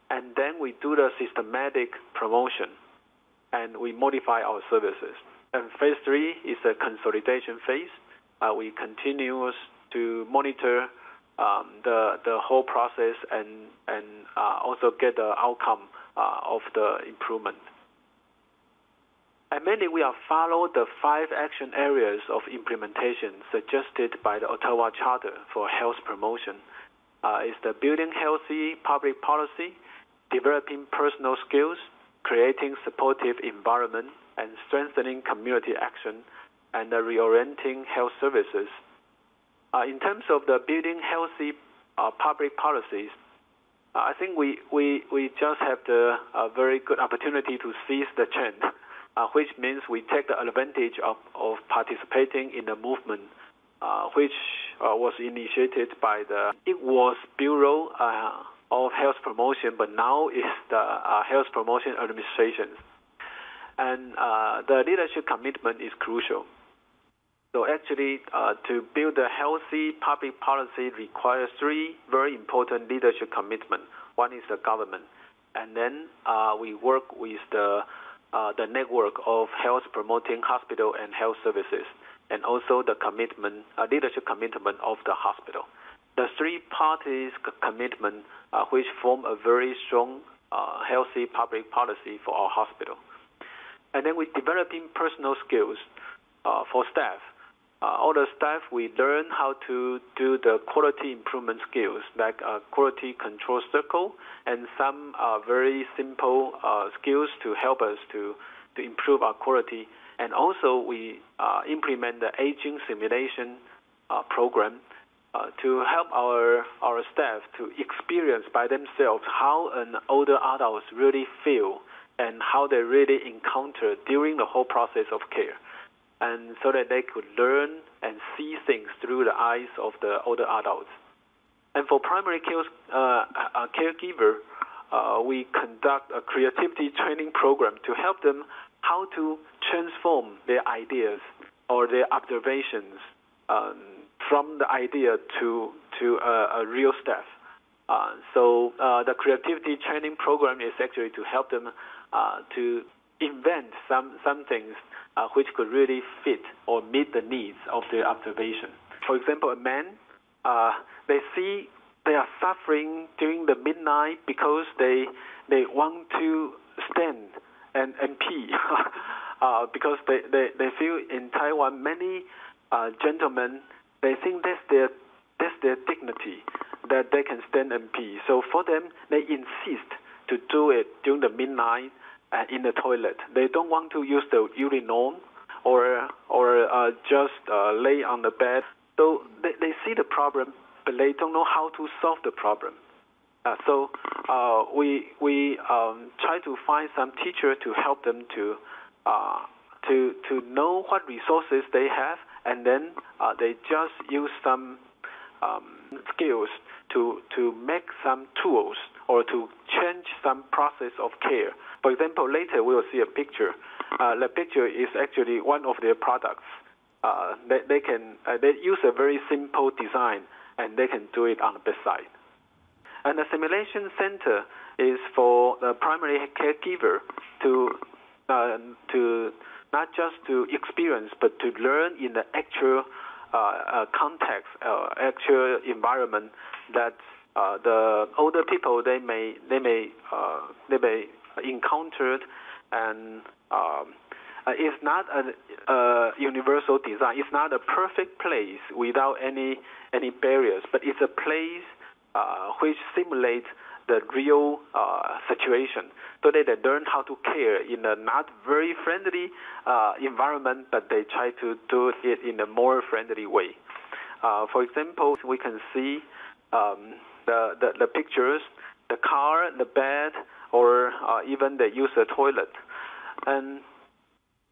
And then we do the systematic promotion, and we modify our services. And phase 3 is a consolidation phase. We continue to monitor the whole process and also get the outcome of the improvement. And mainly we have followed the 5 action areas of implementation suggested by the Ottawa Charter for Health Promotion. It's the building healthy public policy, developing personal skills, creating supportive environment, and strengthening community action, and reorienting health services. In terms of the building healthy public policies, I think we just have the very good opportunity to seize the trend, which means we take the advantage of participating in the movement, which was initiated by the Bureau of Health Promotion, but now is the Health Promotion Administration. And the leadership commitment is crucial. So actually, to build a healthy public policy requires 3 very important leadership commitments. One is the government, and then we work with the network of health promoting hospital and health services, and also the leadership commitment of the hospital. The 3 parties commitment which form a very strong, healthy public policy for our hospital. And then we're developing personal skills for staff. All the staff, we learn how to do the quality improvement skills, like quality control circle, and some very simple skills to help us to improve our quality. And also we implement the aging simulation program to help our staff to experience by themselves how an older adult really feel and how they really encounter during the whole process of care, and so that they could learn and see things through the eyes of the older adults. And for primary care caregiver, we conduct a creativity training program to help them how to transform their ideas or their observations from the idea to a real staff. So the creativity training program is actually to help them to invent some things which could really fit or meet the needs of their observation. For example, a man, they see they are suffering during the midnight because they want to stand and pee because they feel in Taiwan many gentlemen, they think that's their dignity, that they can stand and pee. So for them, they insist to do it during the midnight in the toilet. They don't want to use the urinal or just lay on the bed. So they see the problem, but they don't know how to solve the problem. So we try to find some teacher to help them to know what resources they have, and then they just use some skills to make some tools or to change some process of care. For example, later we will see a picture. The picture is actually one of their products. They use a very simple design, and they can do it on the bedside. And the simulation center is for the primary caregiver to not just to experience, but to learn in the actual context, actual environment that the older people they may encountered, and it's not a universal design. It's not a perfect place without any barriers, but it's a place which simulates the real situation, so that they learn how to care in a not very friendly environment, but they try to do it in a more friendly way. For example, we can see the pictures, the car, the bed, or even they use a toilet. And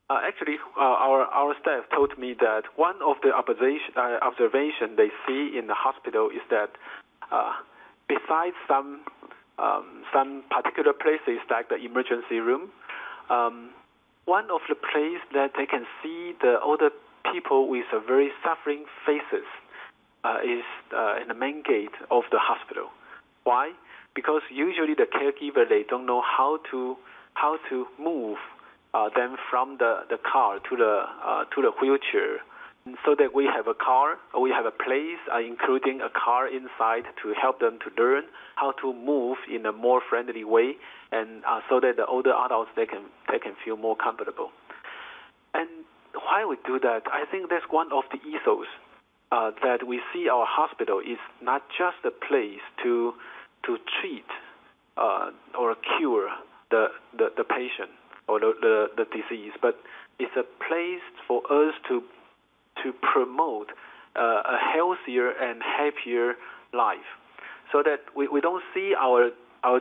actually, our staff told me that one of the observation they see in the hospital is that besides some particular places like the emergency room, one of the places that they can see the older people with a very suffering faces is in the main gate of the hospital. Why? Because usually the caregiver, they don't know how to move them from the car to the wheelchair. So that we have a car, we have a place, including a car inside, to help them to learn how to move in a more friendly way, and so that the older adults they can feel more comfortable. And why we do that? I think that's one of the ethos that we see our hospital is not just a place to treat or cure the patient or the disease, but it's a place for us to promote a healthier and happier life, so that we don't see our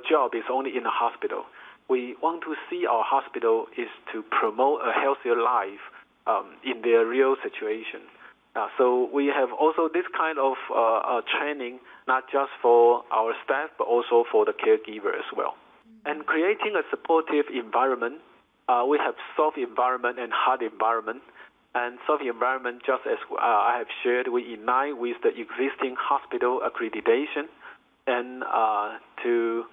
job is only in the hospital. We want to see our hospital is to promote a healthier life in their real situation. So we have also this kind of training, not just for our staff, but also for the caregiver as well. And creating a supportive environment, we have soft environment and hard environment. And soft environment, just as I have shared, we align with the existing hospital accreditation, and to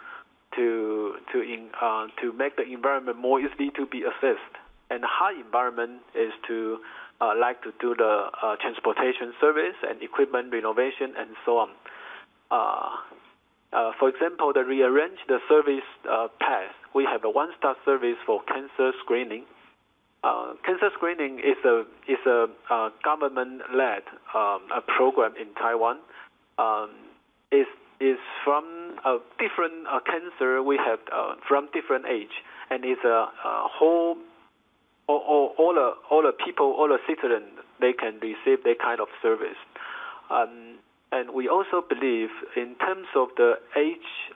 make the environment more easily to be assessed. And the hard environment is to like to do the transportation service and equipment renovation and so on. For example, to rearrange the service path, we have a one-stop service for cancer screening. Cancer screening is a government-led a program in Taiwan. Is from a different cancer we have from different age, and it's a whole all the people, all the citizens, they can receive that kind of service. And we also believe in terms of the age,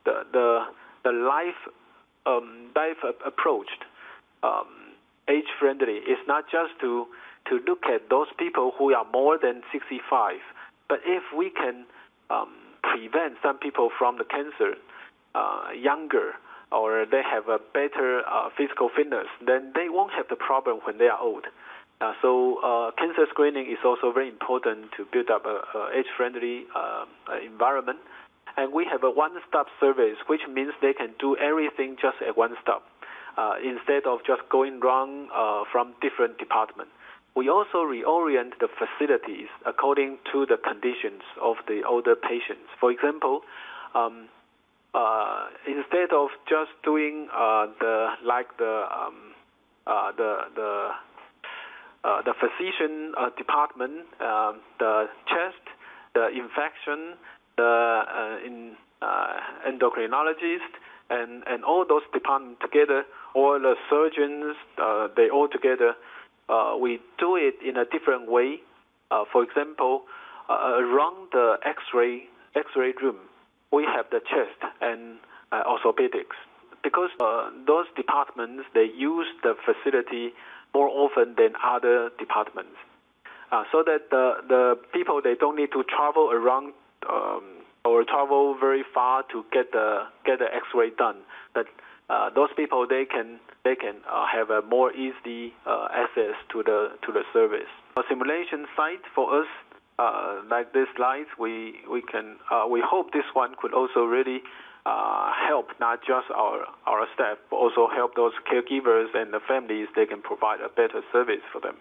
the life approach. Age-friendly. It's not just to look at those people who are more than 65, but if we can prevent some people from the cancer younger, or they have a better physical fitness, then they won't have the problem when they are old. So cancer screening is also very important to build up an age-friendly environment. And we have a one-stop service, which means they can do everything just at one stop. Instead of just going wrong from different departments. We also reorient the facilities according to the conditions of the older patients. For example, instead of just doing the physician department, the chest, the infection, the endocrinologist, and all those departments together, all the surgeons, they all together, we do it in a different way. For example, around the X-ray room, we have the chest and orthopedics. Because those departments, they use the facility more often than other departments. So that the people, they don't need to travel around or travel very far to get the X-ray done. But those people, they can have a more easy access to the service. A simulation site for us, like this slide, we hope this one could also really help not just our staff, but also help those caregivers and the families. They can provide a better service for them.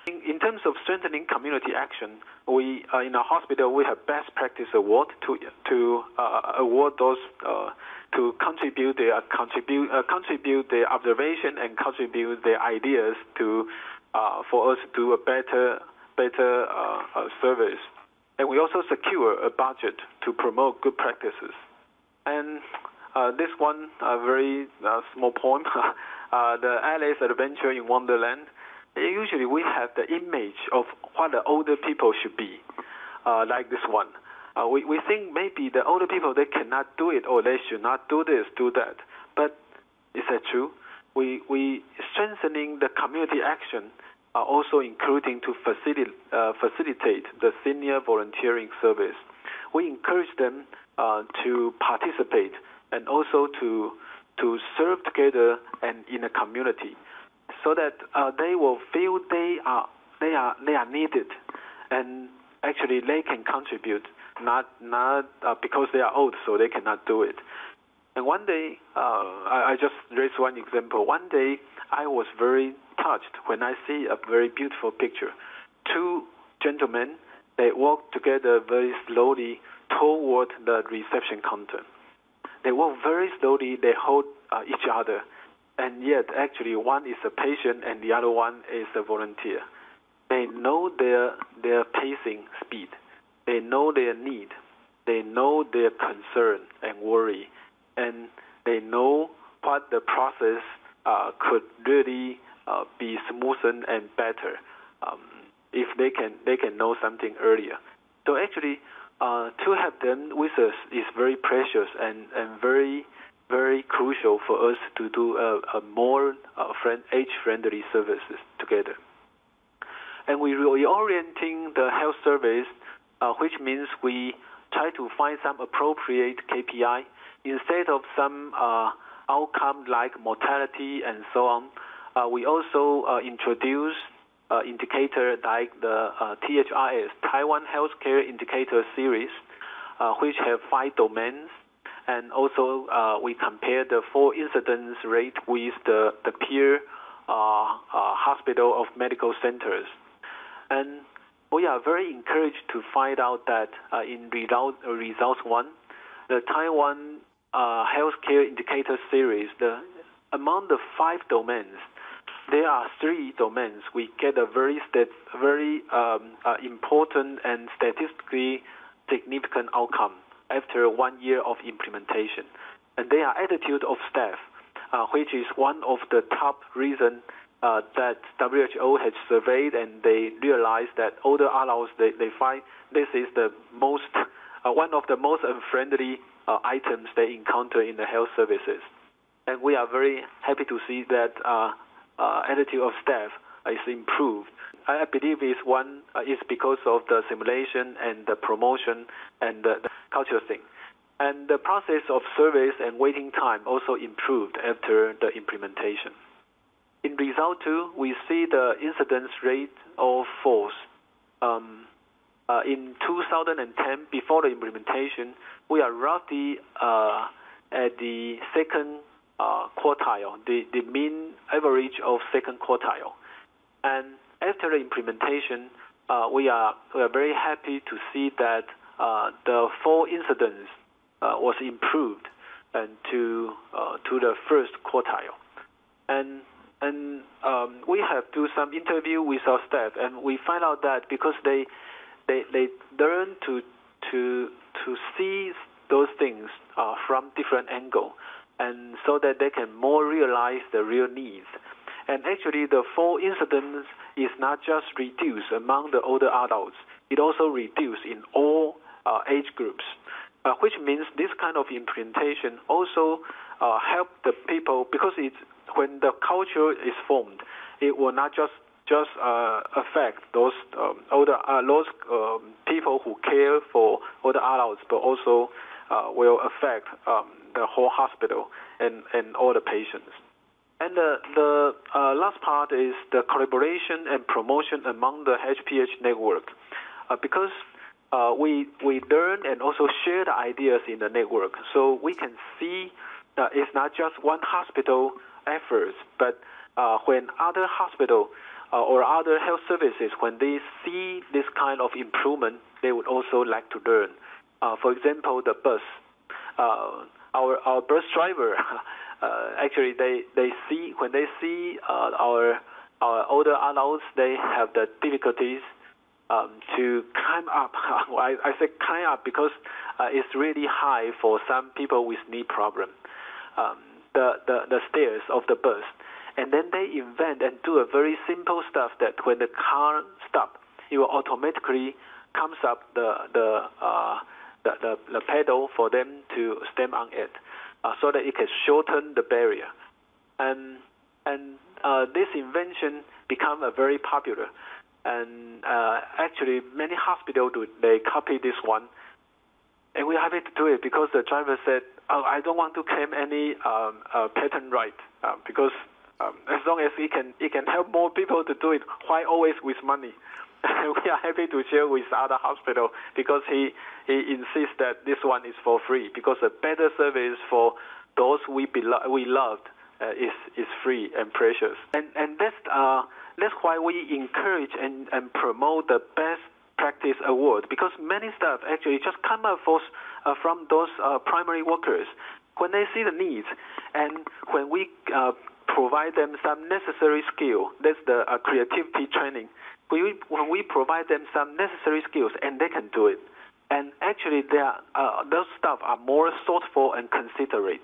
In terms of strengthening community action, we in our hospital we have best practice award to award those to contribute their observation and contribute their ideas to for us to do a better service. And we also secure a budget to promote good practices. And this one, a very small poem, the Alice Adventure in Wonderland. Usually we have the image of what the older people should be, like this one. We think maybe the older people, they cannot do it, or they should not do this, do that. But is that true? We strengthening the community action, also including to facilitate the senior volunteering service. We encourage them to participate and also to serve together and in a community, so that they will feel they are needed, and actually they can contribute, not because they are old, so they cannot do it. And one day, I just raised one example. One day, I was very touched when I see a very beautiful picture. Two gentlemen, they walk together very slowly toward the reception counter. They walk very slowly, they hold each other, and yet actually one is a patient and the other one is a volunteer. They know their pacing speed, they know their need, they know their concern and worry, and they know what the process could really be smoothened and better if they can know something earlier. So actually, to have them with us is very precious and very, very crucial for us to do a more age-friendly services together. And we reorienting the health service, which means we try to find some appropriate KPI instead of some outcome like mortality and so on. We also introduce indicator like the THRS, Taiwan Healthcare Indicator Series, which have 5 domains. And also we compare the 4 incidence rate with the peer hospital of medical centers. And we are very encouraged to find out that in results 1, the Taiwan Healthcare Indicator Series, among the 5 domains, there are 3 domains. We get a very important and statistically significant outcome after 1 year of implementation. And they are attitude of staff, which is one of the top reasons that WHO has surveyed, and they realized that older adults, they find this is the most one of the most unfriendly items they encounter in the health services. And we are very happy to see that attitude of staff is improved. I believe is because of the simulation and the promotion and the culture thing. And the process of service and waiting time also improved after the implementation. In result 2, we see the incidence rate of falls. In 2010, before the implementation, we are roughly at the second quartile, the mean average of second quartile. And after the implementation, we are very happy to see that the fall incidence was improved and to the first quartile. And we have do some interview with our staff, and we find out that because they learn to see those things from different angle, and so that they can more realize the real needs. And actually, the fall incidence is not just reduced among the older adults, it also reduced in all age groups, which means this kind of implementation also help the people, because when the culture is formed, it will not just affect those people who care for older adults, but also will affect the whole hospital and all the patients. And the last part is the collaboration and promotion among the HPH network, because we learn and also share the ideas in the network, so we can see it's not just one hospital efforts, but when other hospital or other health services, when they see this kind of improvement, they would also like to learn. For example, the bus. Our bus driver, actually, they see when they see our older adults, they have the difficulties to climb up. I say climb up because it's really high for some people with knee problem. The stairs of the bus. And then they invent and do a very simple stuff that when the car stops, it will automatically comes up the pedal for them to stand on it, so that it can shorten the barrier. And this invention become a very popular. And actually, many hospitals they copy this one, and we're happy to do it because the driver said, "Oh, I don't want to claim any patent right because." As long as it can help more people to do it, why always with money? We are happy to share with other hospitals because he insists that this one is for free, because a better service for those we loved is free and precious. And that's why we encourage and promote the best practice award, because many staff actually just come up from those primary workers when they see the needs, and when we provide them some necessary skill. That's the creativity training. When we provide them some necessary skills, and they can do it. And actually, those staff are more thoughtful and considerate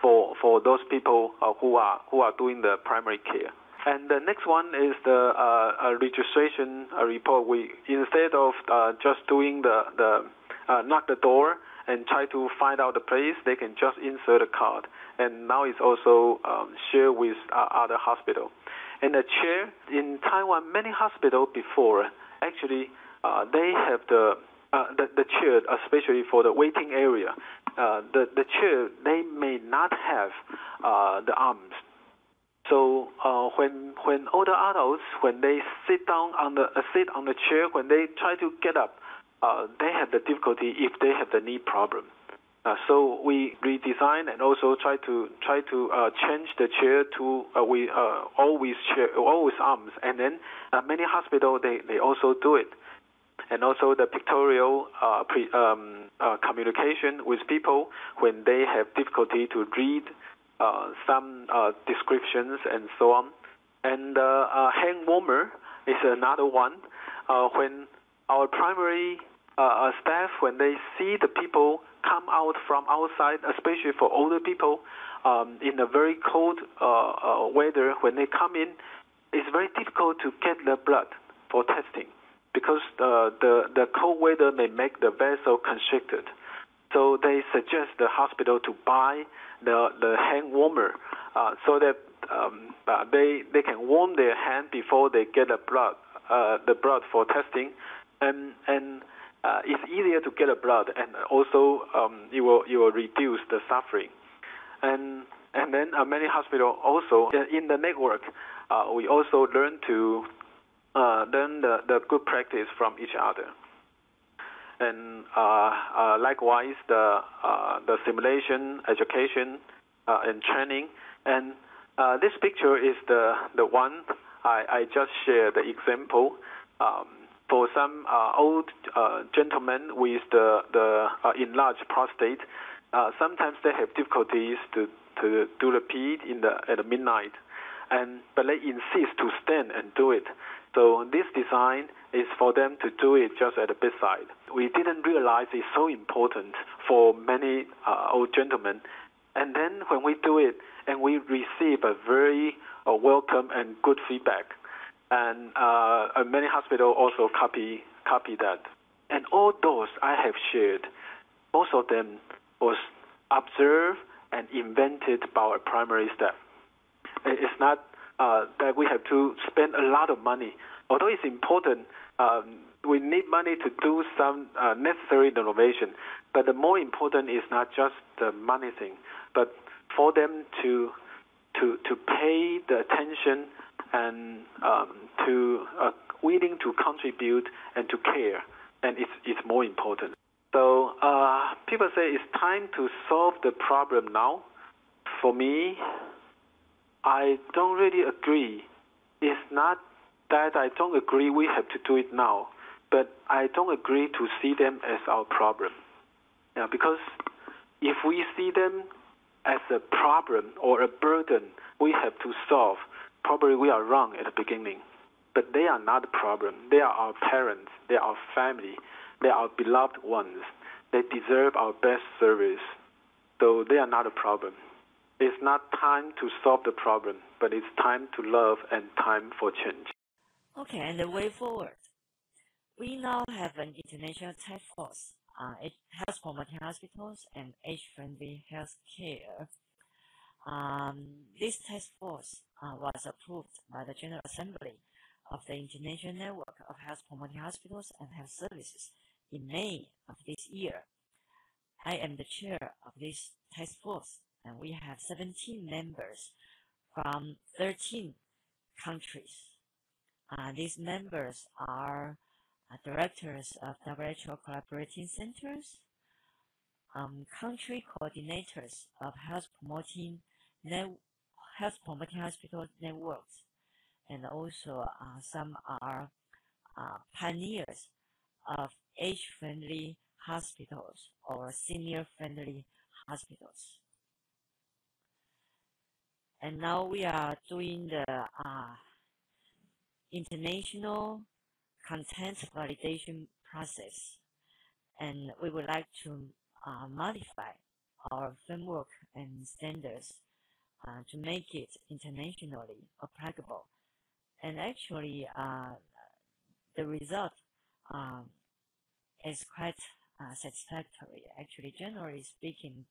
for those people who are doing the primary care. And the next one is the registration report. We, instead of just doing the knock the door and try to find out the place, they can just insert a card. And now it's also shared with other hospitals. And the chair in Taiwan, many hospitals before actually they have the chair, especially for the waiting area. The chair, they may not have the arms. So when older adults, when they sit on the chair, when they try to get up, they have the difficulty if they have the knee problem. So we redesign and also try to change the chair to all with arms. And then many hospitals they also do it. And also the pictorial communication with people when they have difficulty to read some descriptions and so on. And hand warmer is another one. When our primary staff, when they see the people come out from outside, especially for older people, in a very cold weather, when they come in, it's very difficult to get the blood for testing because the cold weather may make the vessel constricted. So they suggest the hospital to buy the hand warmer so that they can warm their hand before they get the blood for testing, and it's easier to get the blood, and also it will reduce the suffering. And then many hospitals also in the network, we also learn the good practice from each other. And likewise, the simulation, education, and training. And this picture is the one I just shared, the example. For some old gentlemen with the enlarged prostate, sometimes they have difficulties to do the pee at the midnight, but they insist to stand and do it. So this design is for them to do it just at the bedside. We didn't realize it's so important for many old gentlemen, And then when we do it, and we receive a very welcome and good feedback, and many hospitals also copy that. And all those I have shared, most of them was observed and invented by our primary staff. It's not that we have to spend a lot of money. Although it's important, we need money to do some necessary renovation. But the more important is not just the money thing, but for them to pay the attention and to willing to contribute and to care, and it's more important. So people say it's time to solve the problem now. For me, I don't really agree. It's not that I don't agree we have to do it now, but I don't agree to see them as our problem. Yeah, because if we see them as a problem or a burden we have to solve, probably we are wrong at the beginning. But they are not a problem. They are our parents. They are our family. They are our beloved ones. They deserve our best service. So they are not a problem. It's not time to solve the problem, but it's time to love and time for change. Okay, and the way forward. We now have an international task force, health promoting hospitals and age-friendly health care. This task force was approved by the General Assembly of the International Network of Health Promoting Hospitals and Health Services in May of this year. I am the chair of this task force, and we have 17 members from 13 countries. These members are directors of WHO collaborating centers, country coordinators of health promoting hospital networks, and also some are pioneers of age-friendly hospitals or senior-friendly hospitals. And now we are doing the international content validation process, and we would like to modify our framework and standards to make it internationally applicable. And actually, the result is quite satisfactory. Actually, generally speaking,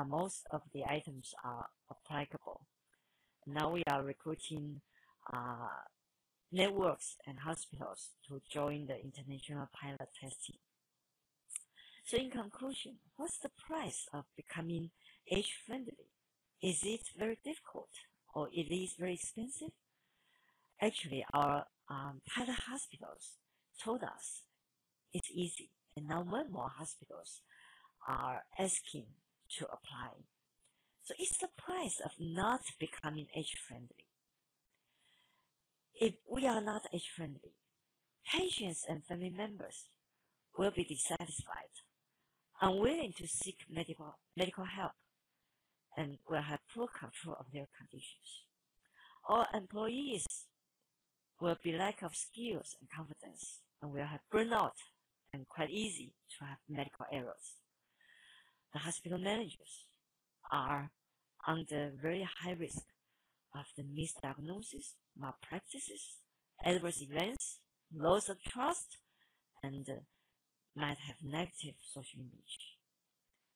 most of the items are applicable. Now we are recruiting networks and hospitals to join the international pilot testing. So in conclusion, what's the price of becoming age-friendly? Is it very difficult or it is very expensive? Actually, our pilot hospitals told us it's easy, and now more and more hospitals are asking to apply. So it's the price of not becoming age-friendly. If we are not age-friendly, patients and family members will be dissatisfied, unwilling to seek medical help, and will have poor control of their conditions. Our employees will be lack of skills and confidence, and will have burnout and quite easy to have medical errors. The hospital managers are under very high risk of the misdiagnosis, malpractices, adverse events, loss of trust, and might have negative social image.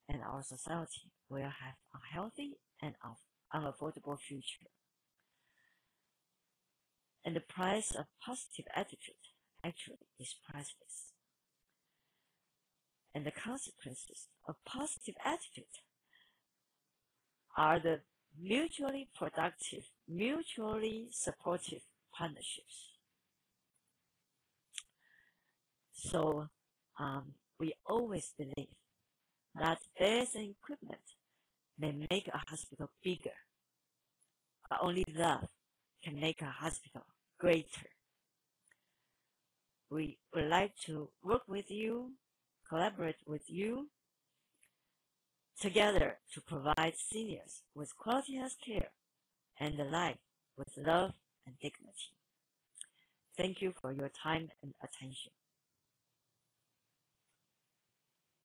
And our society will have a unhealthy and unaffordable future. And the price of positive attitude actually is priceless. And the consequences of positive attitude are the mutually productive, mutually supportive partnerships. So we always believe that beds and equipment may make a hospital bigger, but only love can make a hospital greater. We would like to work with you, collaborate with you, together to provide seniors with quality health care and a life with love and dignity. Thank you for your time and attention.